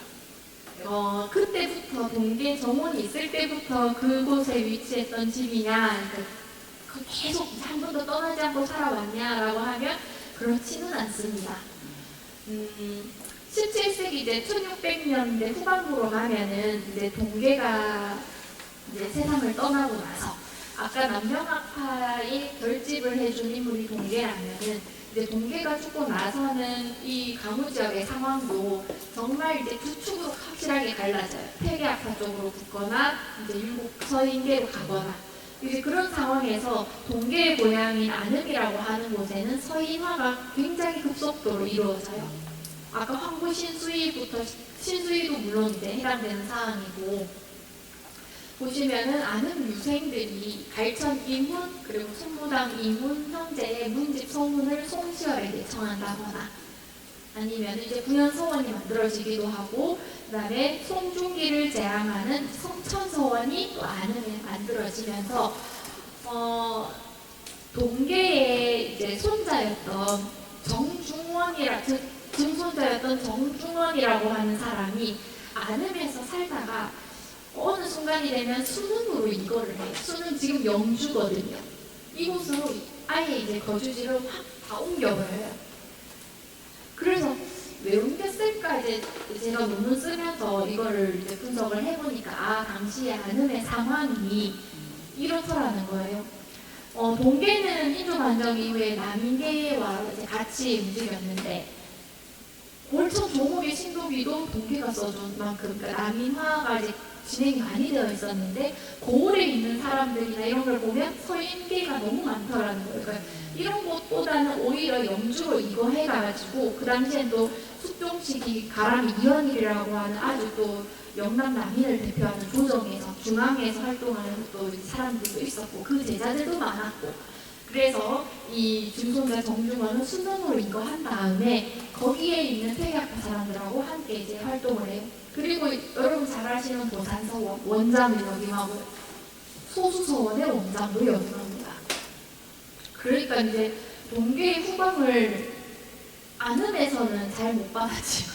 그때부터 동계 정원이 있을 때부터 그곳에 위치했던 집이냐, 계속 한 번도 떠나지 않고 살아왔냐라고 하면 그렇지는 않습니다. 17세기 이제 1600년대 후반부로 가면은 이제 동계가 이제 세상을 떠나고 나서 아까 남명학파의 결집을 해준 인물이 동계라면은 이제 동계가 죽고 나서는 이 강우 지역의 상황도 정말 이제 두 축으로 확실하게 갈라져요. 폐계학파 쪽으로 붙거나 이제 율곡 서인계로 가거나. 이제 그런 상황에서 동계의 고향인 안음이라고 하는 곳에는 서인화가 굉장히 급속도로 이루어져요. 아까 황구 신수위부터 신수위도 물론 이제 해당되는 사항이고, 보시면은 안음 유생들이 갈천 이문 그리고 손무당 이문 형제의 문집 서문을 송시열에게 청한다거나, 아니면 이제 구현서원이 만들어지기도 하고, 그다음에 송중기를 제항하는 성천서원이 또 안음에 만들어지면서 동계의 이제 손자였던 증손자였던 정중원이라고 하는 사람이 안음에서 살다가 어느 순간이 되면 수능으로 이거를 해요. 수능 지금 영주거든요. 이곳으로 아예 이제 거주지를 확 다 옮겨버려요. 그래서 왜 옮겼을까 이제 제가 논문 쓰면서 이거를 이제 분석을 해보니까 당시에 안음의 상황이 이렇더라는 거예요. 동계는 인조반정 이후에 남인계와 이제 같이 움직였는데, 골청 조목의 신도비도 동계가 써준 만큼 그러니까 남인화가 이제 진행이 많이 되어 있었는데, 고을에 있는 사람들이나 이런 걸 보면 서인계가 너무 많더라는 거예요. 그러니까 이런 것보다는 오히려 영주로 이거 해가지고, 그 당시엔 또 숙종식이 가람 이현일이라고 하는 아주 또 영남 남인을 대표하는 조정에서 중앙에서 활동하는 또 사람들도 있었고, 그 제자들도 많았고, 그래서 이 증손자 정중원은 수능으로 이거 한 다음에 거기에 있는 폐계학파 사람들하고 함께 이제 활동을 해요. 그리고 여러분 잘 아시는 도산서원 원장을 역임하고 소수서원의 원장도 역임합니다. 그러니까 이제 동계의 후광을 안음에서는 잘 못 받았지만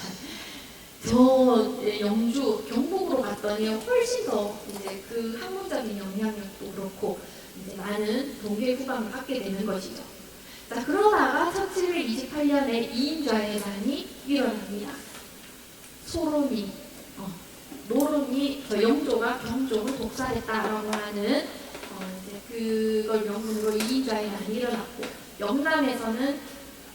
저 영주 경북으로 갔더니 훨씬 더 이제 그 학문적인 영향력도 그렇고 이제 많은 동계의 후광을 갖게 되는 것이죠. 자, 그러다가 1728년에 이인좌해난이 일어납니다. 소론이 노론이 영조가 경종을 독살했다라고 하는 이제 그걸 명분으로 이인좌해난이 일어났고, 영남에서는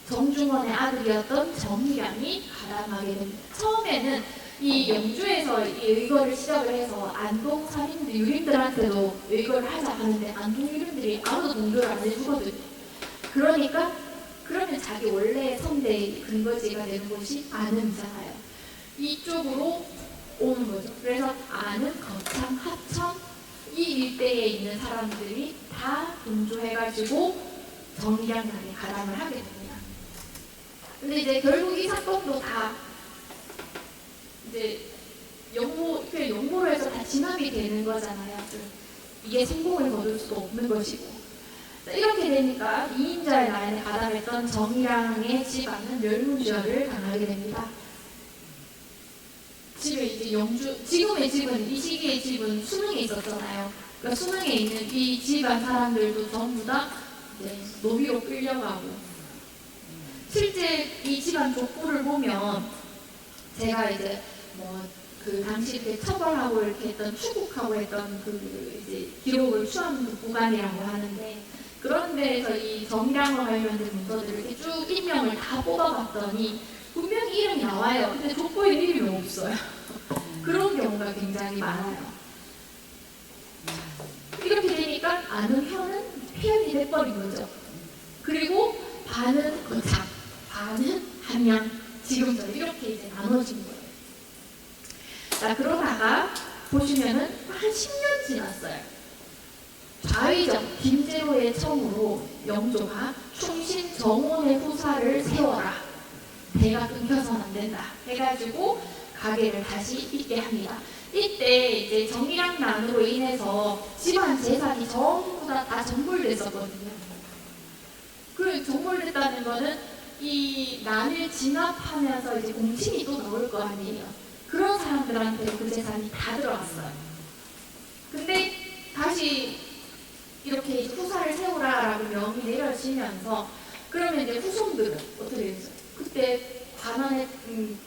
정중원의 아들이었던 정희량이 가담하게 됩니다. 처음에는 이 영주에서 이거를 시작을 해서 안동 살인들 유림들한테도 이걸 하자 하는데 안동 유림들이 아무도 동조를 안 해주거든요. 그러니까 그러면 자기 원래 선대의 근거지가 되는 곳이 안음이잖아요. 이쪽으로 오는 거죠. 그래서 안음, 거창, 하천 이 일대에 있는 사람들이 다 동조해가지고 정희량에게 가담을 하게 됩니다. 근데 이제 결국 이 사건도 다 이제 그 영모로 해서 다 진압이 되는 거잖아요. 이게 성공을 거둘 수도 없는 것이고. 이렇게 되니까 이인자의 나인에 가담했던 정의랑의 집안은 멸문지혈을 당하게 됩니다. 집에 이제 지금의 집은, 이 시기의 집은 수능에 있었잖아요. 그러니까 수능에 있는 이 집안 사람들도 전부 다 이제 노비로 끌려가고, 실제 이 집안 족보를 보면 제가 이제 뭐 그 당시 이렇게 처벌하고 이렇게 했던, 추국하고 했던 그 이제 기록을 취한 구간이라고 하는데, 그런 데에서 이 정의랑과 관련된 문서들을 이렇게 쭉 인명을 다 뽑아봤더니 분명히 이름이 나와요. 근데 족보에 이름이 없어요. 그런 경우가 굉장히 많아요. 이렇게 되니까 아는 혀는 피연이 돼버린 거죠. 그리고 반은 거창, 반은 함양, 지금처럼 이렇게 이제 나눠진 거예요. 자, 그러다가 보시면은 한 10년 지났어요. 좌의정 김제로의 청으로 영조가 충신 정원의 후사를 세워라. 배가 끊겨서는 안 된다. 해가지고 가게를 다시 잇게 합니다. 이때 이제 정의랑 난으로 인해서 집안 재산이 전부 다 정벌됐었거든요. 그 정벌됐다는 거는 이 난을 진압하면서 이제 공신이 또 나올 거 아니에요. 그런 사람들한테 그 재산이 다 들어갔어요. 근데 다시 이렇게 이제 후사를 세우라라고 명이 내려지면서 그러면 이제 후손들은 어떻게 됐어요? 그때 관원에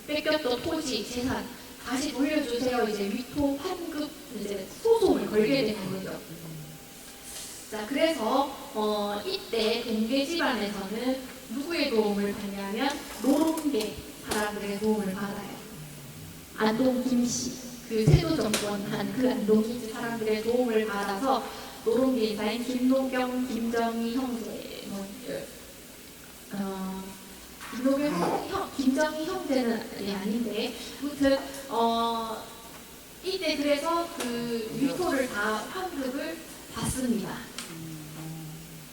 뺏겼던 토지, 재산 다시 돌려주세요. 이제 위토 환급 이제 소송을 걸게 되는 거죠. 자, 그래서 이때 동계 집안에서는 누구의 도움을 받냐면 노롱계 사람들의 도움을 받아요. 안동 김씨, 그 세도 정권한 그 안동 김씨 사람들의 도움을 받아서 노롱계 인사인 김노경, 김정희 형제, 김정희 형제는 아닌데, 아무튼 이때 그래서 그 위토를 다 환급을 받습니다.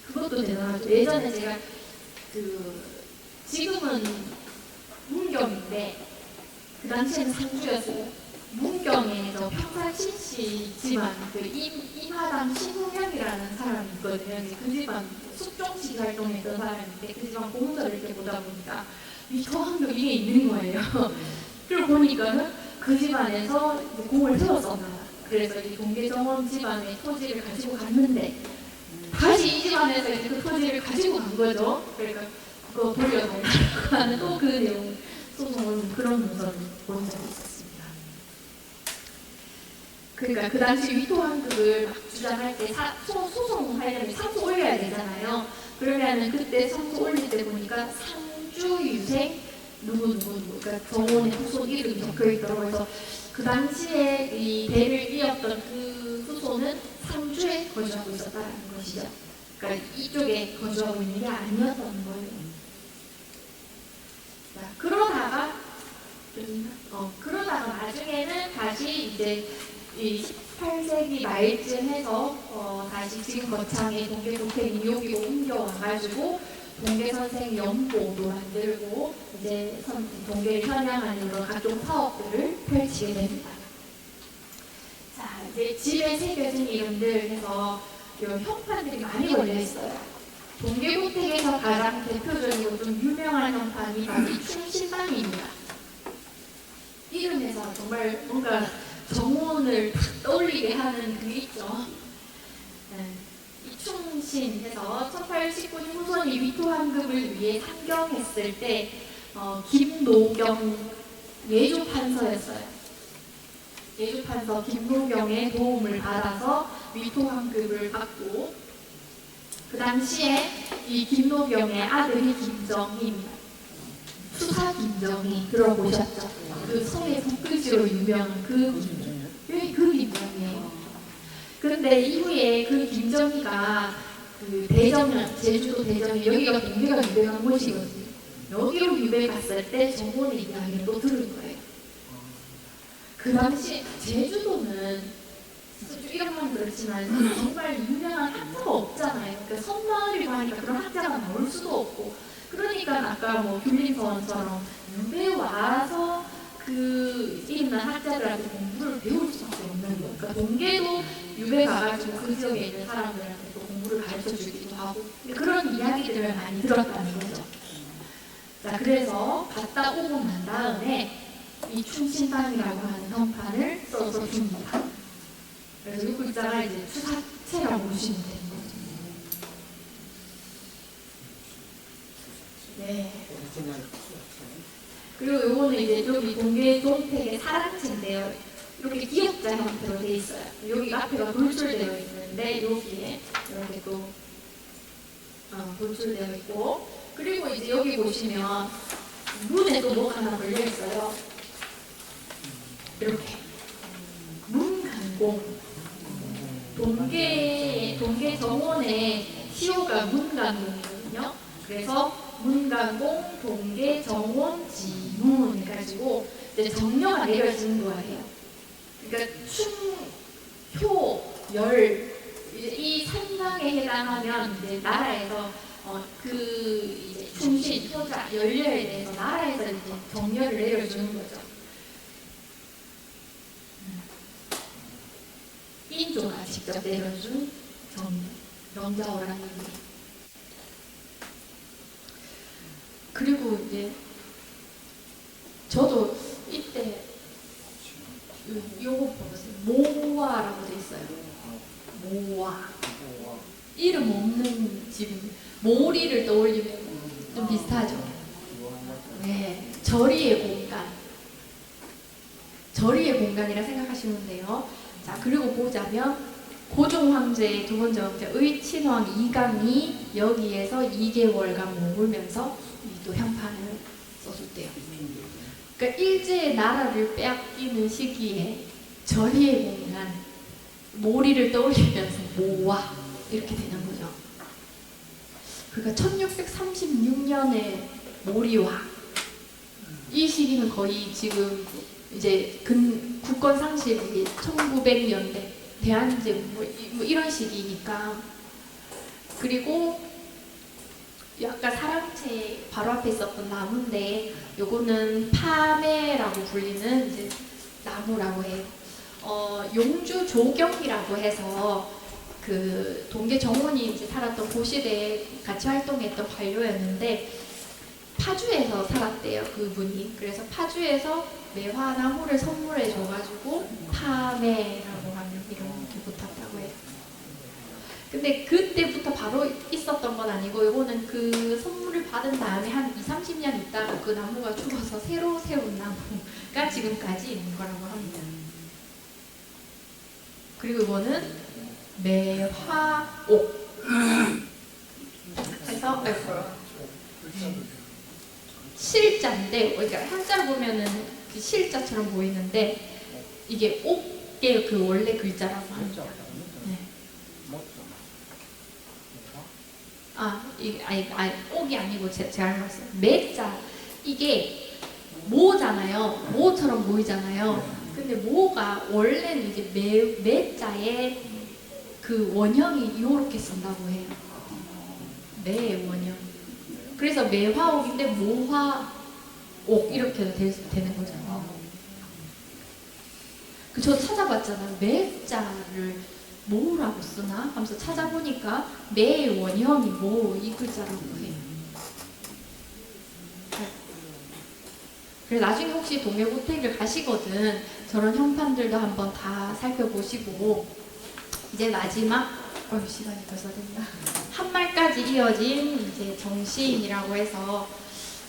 그것도 대단하죠. 예전에 제가 지금은 문경인데 그 당시에는 상주였어요. 문경에 저 평산신씨 집안 그 임하당 신홍양이라는 사람이 있거든요. 그 집안 숙종식 활동했던 사람인데 그 집안 공문서를 이렇게 보다 보니까 위토환급 이게 있는 거예요. 그리고 보니까는 그 집안에서 공을 세웠었나. 그래서 이 동계정원 집안의 토지를 가지고 갔는데 다시 이 집안에서 이제 그 토지를 가지고 간 거죠. 그러니까 그거 돌려달라고 하는 또 그 내용 소송을 그런 문서를 본 적이 있었습니다. 그러니까 그 당시 위토환급을 막 주장할 때 소송하려면 상소 올려야 되잖아요. 그러면은 그때 상소 올릴 때 보니까 상주유생 누구 그러니까 정원의 후손 이름이 적혀 있더라고요. 그래서 그 당시에 이 배를 이었던 그 후손은 상주에 거주하고 있었다는 것이죠. 그러니까 이쪽에 거주하고 있는 게 아니었던 거예요. 자, 그러다가 나중에는 다시 이제 이 18세기 말쯤 해서 다시 지금 거창의 동계독택이 여기로 옮겨와가지고 동계선생 연보도 만들고 이제 동계를 현양하는 그런 각종 사업들을 펼치게 됩니다. 자, 이제 집에 새겨진 이름들 해서 이런 형판들이 많이 걸려 있어요. 동계독택에서 가장 대표적이고 좀 유명한 형판이 바로 이 충신당입니다. 이름에서 정말 뭔가 정원을 떠올리게 하는 그게 있죠. 네. 이 충신에서 1819년 후손이 위토환급을 위해 상경했을 때 김노경 예조판서였어요. 예조판서 김노경의 도움을 받아서 위토환급을 받고 그 당시에 이 김노경의 아들이 김정희입니다. 수사 김정희 들어보셨죠? 그 성의 북글씨로 유명한 그 김정희예요. 그런데 이후에 그 김정희가 그 대정면, 제주도 대정면, 여기가 동계가 유명한 곳이거든요. 여기로 유배 갔을 때 정원의 이야기를 또 들은 거예요. 그 당시 제주도는 이런 말 그렇지만 정말 유명한 학자가 없잖아요. 그러니까 섬마을이고 하니까 그런 학자가 나올 수도 없고, 그러니까 아까 뭐 귤림서원처럼 유배 와서 그 있는 학자들한테 공부를 배울 수밖에 없는 거예요. 그러니까 동계도 유배 가가지고 그 지역에 있는 사람들한테 또 공부를 가르쳐 주기도 하고 그런 이야기들을 많이 들었다는 거죠. 자, 그래서 갔다 오고 난 다음에 이 충신당이라고 하는 현판을 써서 줍니다. 그래서 이 글자가 이제 추사체라고 보시면 되는 거죠. 네. 그리고 요거는 이제 여기 동계 종택의 사랑채인데요. 이렇게 기역자 형태로 되어 있어요. 여기 앞에가 돌출되어 있는데 여기에 이렇게 또 돌출되어 있고, 그리고 이제 여기 보시면 문에 또 뭐가 하나 걸려 있어요. 이렇게 문간공. 동계 정원의 시호가 문간공이거든요. 그래서 문간공, 동계, 정원, 지문 해가지고 이제 정려가 내려지는 거예요. 그러니까 충, 효, 열 이 상당에 해당하면 이제 나라에서 그 이제 충신, 효자, 연료에 대해서 나라에서 이제 정려를 내려주는 거죠. 인조가 직접 내려준 정자오라는 게. 그리고 이제 저도 이때 요거 보세요. 모화라고 돼 있어요. 모화. 이름 없는 집입니다. 모리를 떠올리면 좀 비슷하죠. 네, 절이의 공간. 절이의 공간이라 생각하시면 돼요. 자, 그리고 보자면 고종 황제의 두 번째 황제 의친왕 이강이 여기에서 2개월간 머물면서 또 현판을 써줬대요. 그러니까 일제의 나라를 빼앗기는 시기에 절이의 공간, 모리를 떠올리면서 모화 이렇게 되는 거죠. 그러니까 1636년에 모리화, 이 시기는 거의 지금 이제 국권 상실이 1900년대 대한제국 뭐 이런 시기니까. 그리고 아까 사랑채 바로 앞에 있었던 나무인데 요거는 파매라고 불리는 이제 나무라고 해요. 용주 조경이라고 해서 그 동계 정원이 이제 살았던 고시대에 같이 활동했던 관료였는데 파주에서 살았대요, 그분이. 그래서 파주에서 매화나무를 선물해 줘가지고 파매라고 하는 이름을 붙었다고 해요. 근데 그때부터 바로 있었던 건 아니고 이거는 그 선물을 받은 다음에 한 20-30년 있다가 그 나무가 죽어서 새로 세운 나무가 지금까지 있는 거라고 합니다. 그리고 이거는 매화옥 그래서 실자인데, 그러니까 한자 보면은 그 실자처럼 보이는데 이게 옥의 그 원래 글자라고 합니다. 네. 이게 아니 옥이 아니고 제가 알았어요. 매자, 이게 모잖아요. 모처럼 보이잖아요. 근데 모가 원래는 이제 매자의 그 원형이 이렇게 쓴다고 해요. 매 원형. 그래서 매화옥인데 모화옥 이렇게 되는 거죠. 저 찾아봤잖아요. 매자를 모라고 쓰나 하면서 찾아보니까 매 원형이 모 이 글자라고 해요. 그래서 나중에 혹시 동해고택을 가시거든 저런 형판들도 한번 다 살펴보시고, 이제 마지막 시간이 벌써 됐나? 한 말까지 이어진 이제 정신이라고 해서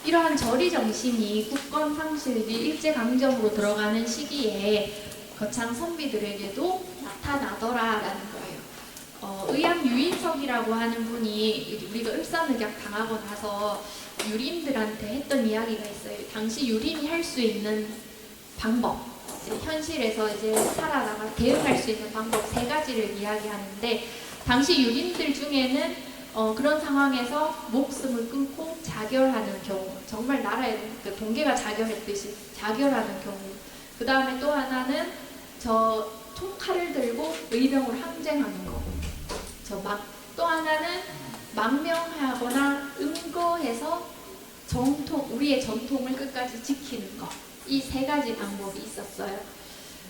이러한 절이 정신이 국권 상실이 일제강점으로 들어가는 시기에 거창 선비들에게도 나타나더라라는 거예요. 의암 유인석이라고 하는 분이 우리가 읍사늑약 당하고 나서 유림들한테 했던 이야기가 있어요. 당시 유림이 할 수 있는 방법, 이제 현실에서 이제 살아나가 대응할 수 있는 방법 3가지를 이야기하는데, 당시 유림들 중에는 그런 상황에서 목숨을 끊고 자결하는 경우, 정말 나라에 그 동계가 자결했듯이 자결하는 경우, 그 다음에 또 하나는 저 총칼을 들고 의병으로 항쟁하는 거, 또 하나는 망명하거나 응거해서 우리의 전통을 끝까지 지키는 거, 이 세 가지 방법이 있었어요.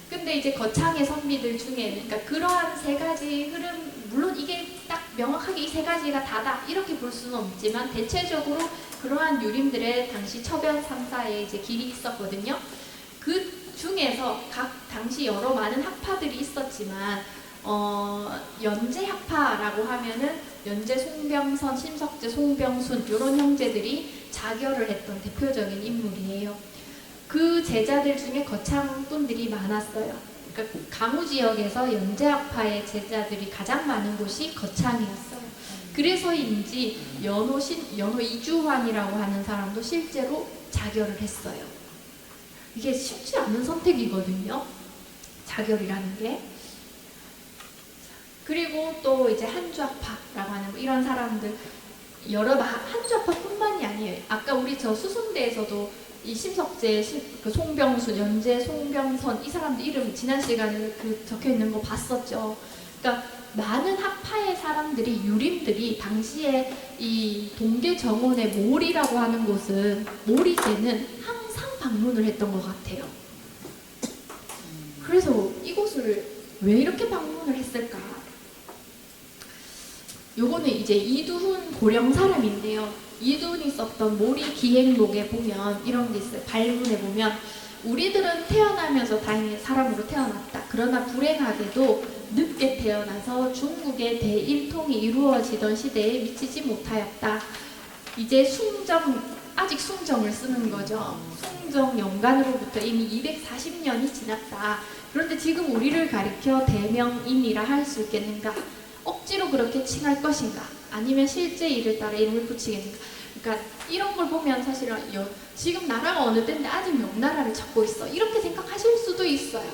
근데 이제 거창의 선비들 중에는 그러니까 그러한 세 가지 흐름, 물론 이게 딱 명확하게 이 세 가지가 다다 이렇게 볼 수는 없지만 대체적으로 그러한 유림들의 당시 처변 3사의 이제 길이 있었거든요. 그 중에서 각 당시 여러 많은 학파들이 있었지만 연제학파라고 하면은 연제 송병선, 심석제 송병순 이런 형제들이 자결을 했던 대표적인 인물이에요. 그 제자들 중에 거창분들이 많았어요. 그러니까 강우 지역에서 연제학파의 제자들이 가장 많은 곳이 거창이었어요. 그래서인지 연호 이주환이라고 하는 사람도 실제로 자결을 했어요. 이게 쉽지 않은 선택이거든요. 자결이라는 게. 그리고 또 이제 한주학파라고 하는 뭐 이런 사람들 한주학파뿐만이 아니에요. 아까 우리 저 수순대에서도 이 심석제, 그 송병순, 연제, 송병선 이 사람들 이름 지난 시간에 그 적혀 있는 거 봤었죠. 그러니까 많은 학파의 사람들이 유림들이 당시에 이 동계 정원의 몰이라고 하는 곳은 몰이제는 항상 방문을 했던 것 같아요. 그래서 이곳을 왜 이렇게 방문을 했을까? 요거는 이제 이두훈 고령 사람인데요. 이두훈이 썼던 몰이 기행록에 보면 이런 게 있어요. 발문에 보면 우리들은 태어나면서 다행히 사람으로 태어났다. 그러나 불행하게도 늦게 태어나서 중국의 대일통이 이루어지던 시대에 미치지 못하였다. 이제 아직 숭정을 쓰는 거죠. 숭정 연간으로부터 이미 240년이 지났다. 그런데 지금 우리를 가리켜 대명인이라 할 수 있겠는가? 억지로 그렇게 칭할 것인가? 아니면 실제 일을 따라 이름을 붙이겠는가? 그러니까 이런 걸 보면 사실은 지금 나라가 어느 때인데 아직 명나라를 찾고 있어. 이렇게 생각하실 수도 있어요.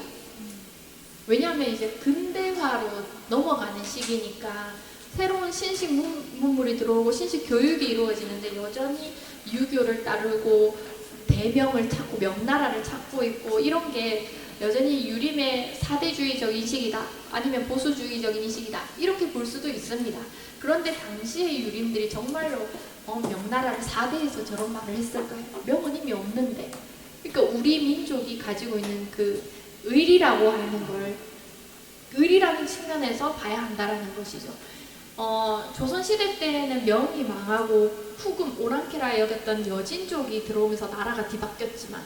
왜냐하면 이제 근대화로 넘어가는 시기니까 새로운 신식 문물이 들어오고 신식 교육이 이루어지는데 여전히 유교를 따르고 대명을 찾고 명나라를 찾고 있고 이런 게 여전히 유림의 사대주의적 인식이다 아니면 보수주의적인 인식이다 이렇게 볼 수도 있습니다. 그런데 당시의 유림들이 정말로 명나라를 4대에서 저런 말을 했을까요? 명은 이미 없는데. 그러니까 우리 민족이 가지고 있는 그 의리라고 하는 걸 의리라는 측면에서 봐야 한다라는 것이죠. 조선시대 때는 명이 망하고 후금 오랑캐라 여겼던 여진족이 들어오면서 나라가 뒤바뀌었지만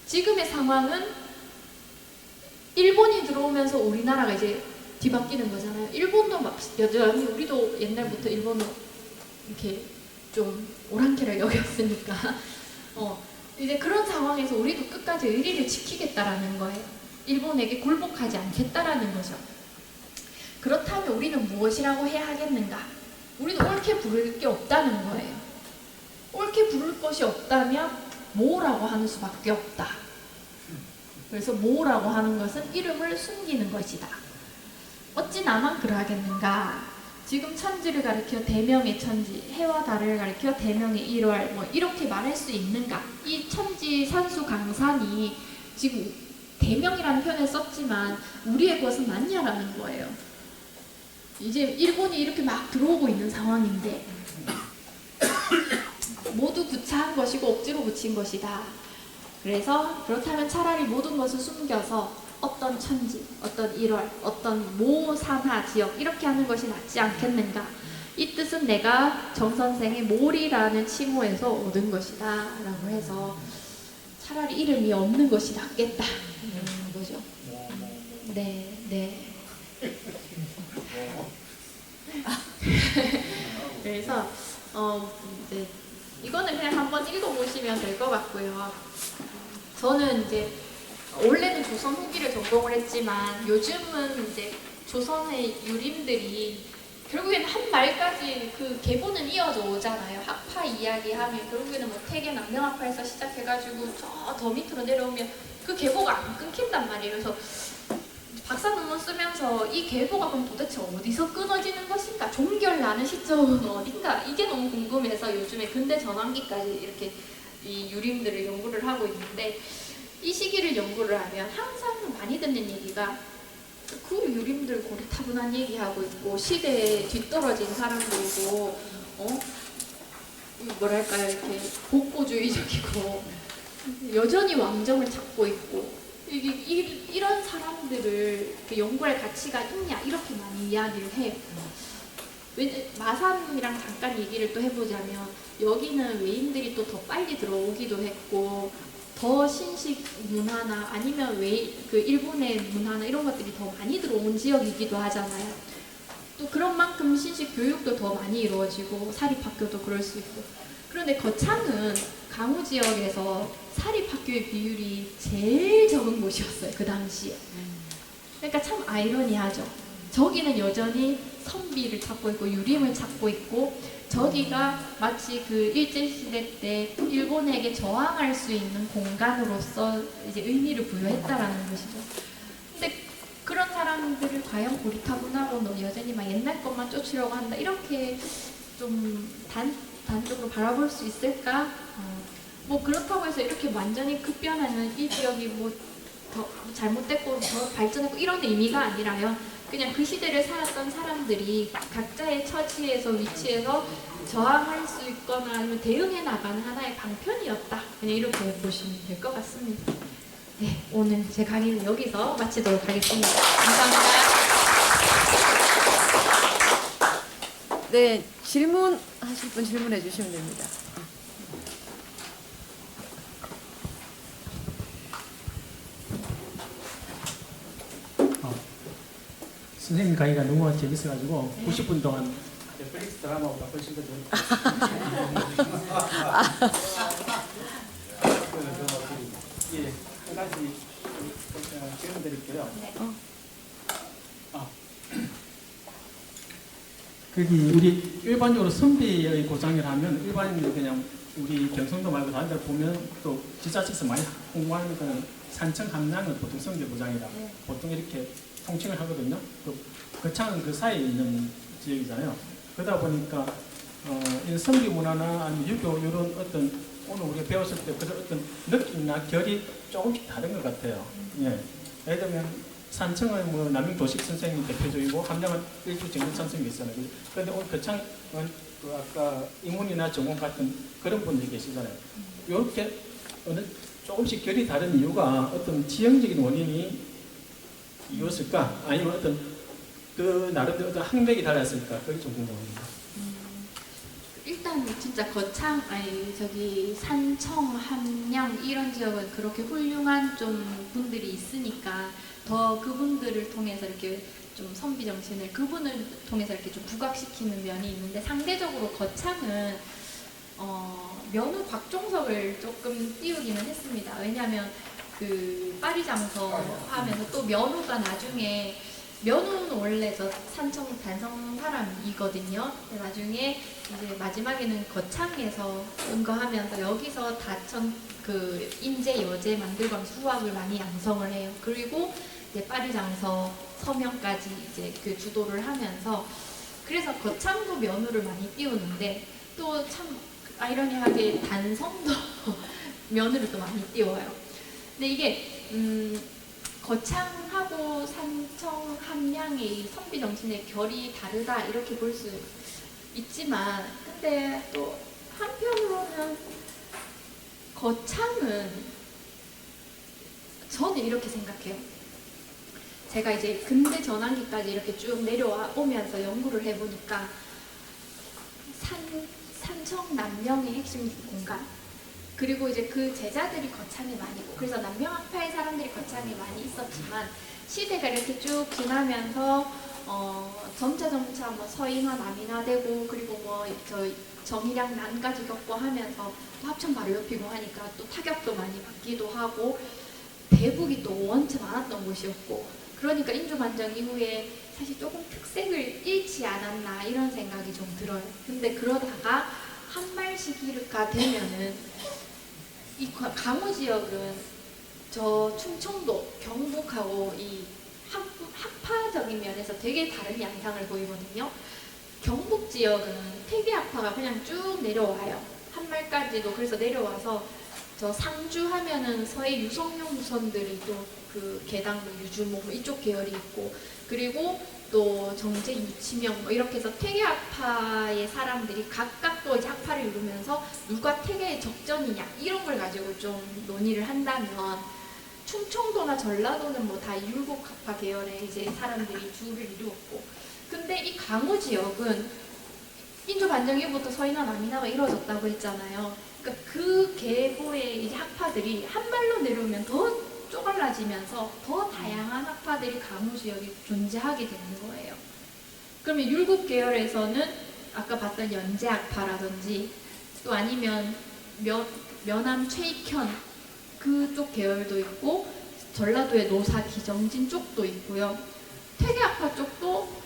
지금의 상황은 일본이 들어오면서 우리나라가 이제 뒤바뀌는 거잖아요. 일본도 막 여전히 우리도 옛날부터 일본을 이렇게 좀 오랑캐라 여겼으니까 이제 그런 상황에서 우리도 끝까지 의리를 지키겠다라는 거예요. 일본에게 굴복하지 않겠다라는 거죠. 그렇다면 우리는 무엇이라고 해야 하겠는가? 우리도 옳게 부를 게 없다는 거예요. 옳게 부를 것이 없다면 모라고 하는 수밖에 없다. 그래서 모라고 하는 것은 이름을 숨기는 것이다. 어찌 나만 그러하겠는가? 지금 천지를 가리켜 대명의 천지, 해와 달을 가리켜 대명의 일월 뭐 이렇게 말할 수 있는가? 이 천지 산수 강산이 지금 대명이라는 표현을 썼지만 우리의 것은 맞냐라는 거예요. 이제 일본이 이렇게 막 들어오고 있는 상황인데 모두 구차한 것이고 억지로 붙인 것이다. 그래서 그렇다면 차라리 모든 것을 숨겨서 어떤 천지, 어떤 일월, 어떤 모 산하 지역 이렇게 하는 것이 낫지 않겠는가? 이 뜻은 내가 정 선생의 몰이라는 칭호에서 얻은 것이다 라고 해서 차라리 이름이 없는 것이 낫겠다 이런 거죠. 네. 그래서 이제 이거는 그냥 한번 읽어보시면 될 것 같고요. 저는 이제 원래는 조선 후기를 전공을 했지만 요즘은 이제 조선의 유림들이 결국에는 한 말까지 그 계보는 이어져 오잖아요. 학파 이야기하면 결국에는 뭐 태계 남명학파에서 시작해가지고 저 더 밑으로 내려오면 그 계보가 안 끊긴단 말이에요. 그래서 박사 논문 쓰면서 이 계보가 그럼 도대체 어디서 끊어지는 것인가? 종결나는 시점은 어딘가? 이게 너무 궁금해서 요즘에 근대 전환기까지 이렇게 이 유림들을 연구를 하고 있는데 이 시기를 연구를 하면 항상 많이 듣는 얘기가 그 유림들 고리타분한 얘기하고 있고 시대에 뒤떨어진 사람들이고 뭐랄까요 이렇게 복고주의적이고 여전히 왕정을 찾고 있고 이런 사람들을 연구할 가치가 있냐 이렇게 많이 이야기를 해요. 마산이랑 잠깐 얘기를 또 해보자면 여기는 외인들이 또 더 빨리 들어오기도 했고 더 신식 문화나 아니면 그 일본의 문화나 이런 것들이 더 많이 들어온 지역이기도 하잖아요. 또 그런 만큼 신식 교육도 더 많이 이루어지고 사립학교도 그럴 수 있고. 그런데 거창은 강우 지역에서 사립학교의 비율이 제일 적은 곳이었어요. 그 당시에. 그러니까 참 아이러니하죠. 저기는 여전히 선비를 찾고 있고 유림을 찾고 있고 저기가 마치 그 일제시대 때 일본에게 저항할 수 있는 공간으로서 이제 의미를 부여했다라는 것이죠. 근데 그런 사람들을 과연 고리타분하고 여전히 막 옛날 것만 쫓으려고 한다 이렇게 좀 단적으로 바라볼 수 있을까? 뭐 그렇다고 해서 이렇게 완전히 급변하는 이 지역이 뭐 더 잘못됐고 더 발전했고 이런 의미가 아니라요. 그냥 그 시대를 살았던 사람들이 각자의 처지에서 위치에서 저항할 수 있거나 아니면 대응해 나가는 하나의 방편이었다. 그냥 이렇게 보시면 될 것 같습니다. 네, 오늘 제 강의는 여기서 마치도록 하겠습니다. 감사합니다. 네, 질문하실 분 질문해 주시면 됩니다. 선생님 강의가 너무 재밌어가지고 90분 동안 넷플릭스 드라마보다 훨씬 더 예, 한 가지 질문 드릴게요. 거기 우리 일반적으로 선비의 고장이라면 일반인들 그냥 우리 경성도 말고 다른 데 보면 또 지자체에서 많이 홍보하는 거는 산청 함량은 보통 선비 고장이라고 보통 이렇게 통칭을 하거든요. 거창은 그 사이에 있는 지역이잖아요. 그러다 보니까 이 선비 문화나 아니면 유교 이런 어떤 오늘 우리가 배웠을 때 그런 어떤 느낌이나 결이 조금씩 다른 것 같아요. 예. 예를 들면 산청은 뭐 남영도식 선생님이 대표적이고 함량은 일주 정근 선생님이 있잖아요. 그런데 오늘 거창은 그 아까 이문이나 정원 같은 그런 분들이 계시잖아요. 이렇게 조금씩 결이 다른 이유가 어떤 지형적인 원인이 이었을까? 아니면 어떤 그 나름대로 어떤 학맥이 달랐을까? 그게 좀 궁금합니다. 일단 진짜 거창 산청, 함량 이런 지역은 그렇게 훌륭한 좀 분들이 있으니까 더 그분들을 통해서 이렇게 좀 선비 정신을 그분을 통해서 이렇게 좀 부각시키는 면이 있는데 상대적으로 거창은 면후 곽종석을 조금 띄우기는 했습니다. 왜냐하면 그 파리장서 하면서 또 면후가 나중에 면후는 원래 저 산청 단성 사람이거든요. 나중에 이제 마지막에는 거창에서 은거하면서 여기서 다천 그 인제 여제 만들고 하면서 후학을 많이 양성을 해요. 그리고 이제 파리장서 서명까지 이제 그 주도를 하면서 그래서 거창도 면후를 많이 띄우는데 또 참 아이러니하게 단성도 면후를 또 많이 띄워요. 근데 이게 거창하고 산청, 함량의 선비 정신의 결이 다르다 이렇게 볼 수 있지만 근데 또 한편으로는 거창은 저는 이렇게 생각해요. 제가 이제 근대 전환기까지 이렇게 쭉 내려와 오면서 연구를 해보니까 산청 남명의 핵심 공간 그리고 이제 그 제자들이 거창에 많이 있고 그래서 남명학파의 사람들이 거창에 많이 있었지만 시대가 이렇게 쭉 지나면서 점차 뭐 서인화 남인화되고 그리고 뭐 저 정의량 난까지 겪고 하면서 또 합천 바로 옆이고 하니까 또 타격도 많이 받기도 하고 대북이 또 원체 많았던 곳이었고 그러니까 인조반정 이후에 사실 조금 특색을 잃지 않았나 이런 생각이 좀 들어요. 근데 그러다가 한말 시기가 되면은 이 강우 지역은 저 충청도, 경북하고 이 학파적인 면에서 되게 다른 양상을 보이거든요. 경북 지역은 태계학파가 그냥 쭉 내려와요. 한말까지도 그래서 내려와서 저 상주 하면은 서해 유성룡 무선들이 또 그 개당 유주모 이쪽 계열이 있고 그리고 또 정제 유치명 뭐 이렇게 해서 퇴계학파의 사람들이 각각 또 이제 학파를 이루면서 누가 퇴계의 적전이냐 이런 걸 가지고 좀 논의를 한다면 충청도나 전라도는 뭐 다 율곡학파 계열의 이제 사람들이 주를 이루었고, 근데 이 강우 지역은 인조 반정 이후부터 서인화 남인화가 이루어졌다고 했잖아요. 그러니까 그 계보의 이제 학파들이 한 발로 내려오면 더 쪼갈라지면서 더 다양한 학파들이 강우 지역에 존재하게 되는 거예요. 그러면 율곡 계열에서는 아까 봤던 연제학파라든지 또 아니면 면암 최익현 그쪽 계열도 있고 전라도의 노사 기정진 쪽도 있고요. 퇴계학파 쪽도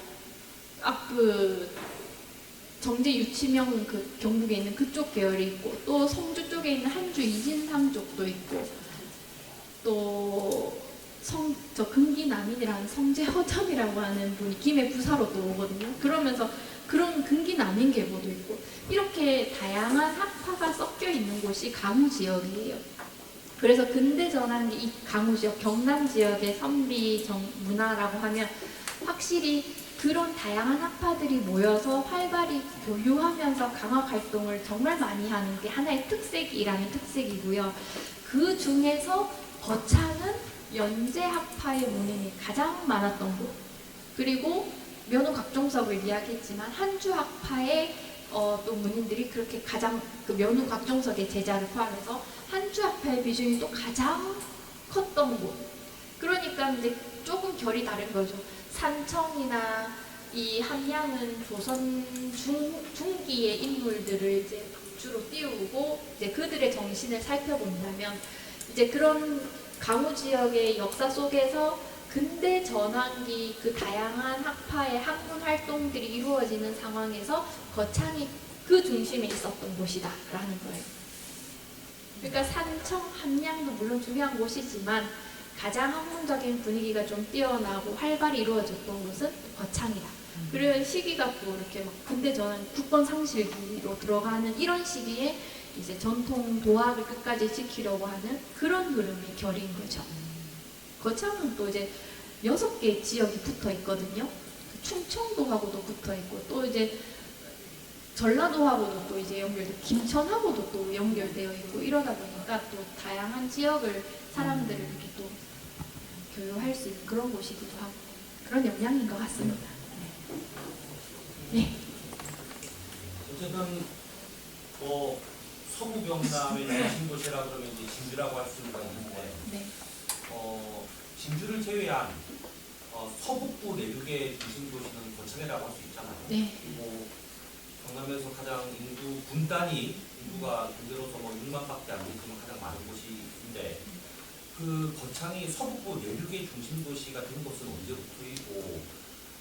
그 정제 유치명 그 경북에 있는 그쪽 계열이 있고, 또 성주 쪽에 있는 한주 이진상 쪽도 있고, 또 저 근기남인이라는 성제허점이라고 하는 분이 김해 부사로 또 오거든요. 그러면서 그런 근기남인 계보도 있고, 이렇게 다양한 학파가 섞여 있는 곳이 강우 지역이에요. 그래서 근대 전환기 이 강우 지역, 경남 지역의 선비 문화라고 하면 확실히 그런 다양한 학파들이 모여서 활발히 교류하면서 강학 활동을 정말 많이 하는 게 하나의 특색이라는 특색이고요. 그 중에서 거창은 연제학파의 문인이 가장 많았던 곳, 그리고 면허 각종석을 이야기했지만 한주학파의 또 문인들이 그렇게 가장 그 면허 각종석의 제자를 포함해서 한주학파의 비중이 또 가장 컸던 곳. 그러니까 이제 조금 결이 다른 거죠. 산청이나 이 함양은 조선 중기의 인물들을 이제 주로 띄우고 이제 그들의 정신을 살펴본다면, 이제 그런 강우 지역의 역사 속에서 근대 전환기 그 다양한 학파의 학문 활동들이 이루어지는 상황에서 거창이 그 중심에 있었던 곳이다라는 거예요. 그러니까 산청, 함양도 물론 중요한 곳이지만 가장 학문적인 분위기가 좀 뛰어나고 활발히 이루어졌던 곳은 거창이다. 그리고 시기가 또 이렇게 막 근대 전환 국권 상실기로 들어가는 이런 시기에 이제 전통 도학을 끝까지 지키려고 하는 그런 흐름의 결인 거죠. 거창은 또 이제 6개 지역이 붙어 있거든요. 충청도하고도 붙어 있고, 또 이제 전라도하고도 또 이제 연결돼, 김천하고도 또 연결되어 있고, 이러다 보니까 또 다양한 지역을 사람들을 이렇게 또 교류할 수 있는 그런 곳이기도 하고 그런 영향인 것 같습니다. 네. 어쨌든 서부 경남의 중심도시라 그러면 이제 진주라고 할 수가 있는데, 네. 진주를 제외한 서북부 내륙의 중심도시는 거창이라고 할 수 있잖아요. 네. 그리고 경남에서 가장 인구가 경제로서 뭐 6만밖에 안 되지만 가장 많은 곳인데, 그 거창이 서북부 내륙의 중심도시가 된 것은 언제부터이고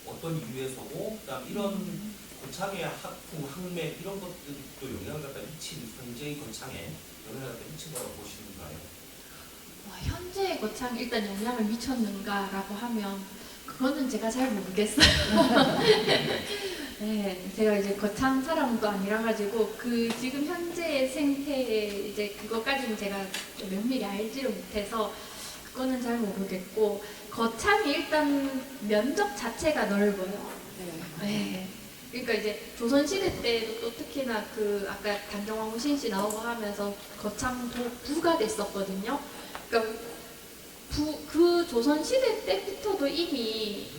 어떤 이유에서고, 그다음 이런 거창의 학풍, 학맥 이런 것들이 또 영향을 갖다 미친, 현재의 거창에 영향을 갖다 미친 거라고 보시는가요? 현재의 거창 일단 영향을 미쳤는가라고 하면 그거는 제가 잘 모르겠어요. 네, 제가 이제 거창 사람도 아니라 가지고 그 지금 현재의 생태에 이제 그것까지는 제가 면밀히 알지를 못해서 그거는 잘 모르겠고, 거창이 일단 면적 자체가 넓어요. 네. 그러니까 이제 조선시대 때도 또 특히나 그 아까 단경왕후 신씨 나오고 하면서 거창도 부가 됐었거든요. 그러니까 그 조선시대 때부터도 이미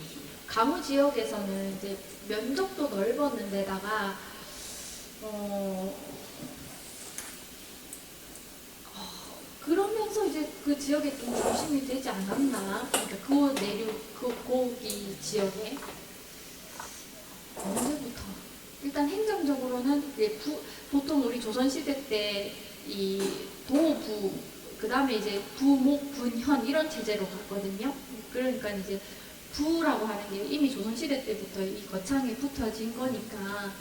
강우 지역에서는 이제 면적도 넓었는데다가 그러면서 이제 그 지역에 좀 조심이 되지 않았나? 그러니까 그 내륙, 그 고기 지역에 언제부터? 일단 행정적으로는 이제 보통 우리 조선시대 때 이 도부, 그 다음에 이제 부목, 분현 이런 체제로 갔거든요. 그러니까 이제 부라고 하는 게 이미 조선시대 때부터 이 거창에 붙어진 거니까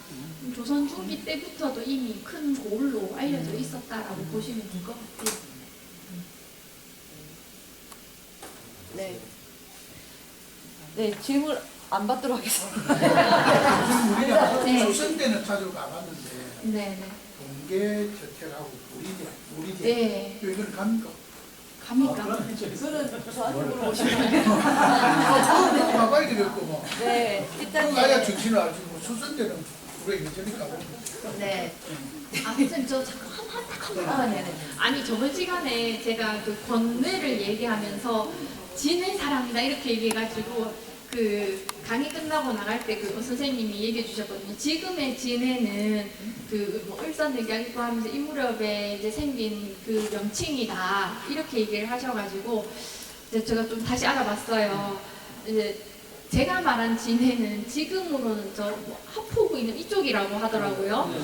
조선 중기 때부터도 이미 큰 고을로 알려져 있었다라고 보시면 될 것 같아요. 네. 네, 질문 안 받도록 하겠습니다. 요즘 우리가 네. 조선 때는 자주 가봤는데 네네. 동계 저택하고 우리대 네. 이건 갑니까? 갑니까? 그거는 저한테 물어보시면 가봐야 되겠고 뭐. 네, 일단 그거 아야 정신을 알지 뭐 수선대는 우리 여전히 가고. 네. 아, 선생님 저 잠깐 아, 네네. 아니 저번 시간에 제가 그 권뇌를 얘기하면서 진해 사랑이다 이렇게 얘기해가지고 그 강의 끝나고 나갈 때 그 선생님이 얘기해 주셨거든요. 지금의 진해는 그뭐 을사늑약이고 하면서 이 무렵에 이제 생긴 그 명칭이다 이렇게 얘기를 하셔가지고 이제 제가 좀 다시 알아봤어요. 이제 제가 말한 진해는 지금으로는 저뭐 하포구 있는 이쪽이라고 하더라고요.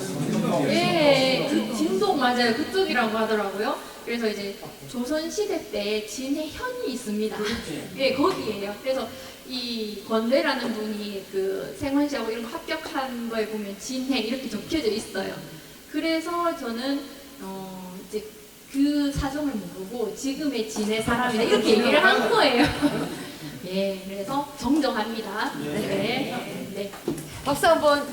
예, 그 진동 맞아요. 그쪽이라고 하더라고요. 그래서 이제 조선시대 때 진해현이 있습니다. 예, 거기에요. 그래서 이 권례라는 분이 그 생원시하고 이런 거 합격한 거에 보면 진해 이렇게 적혀져 있어요. 그래서 저는 이제 그 사정을 모르고 지금의 진해 사람이다 이렇게 얘기를 한 거예요. 예, 그래서 정정합니다. 네. 네. 박수 한번.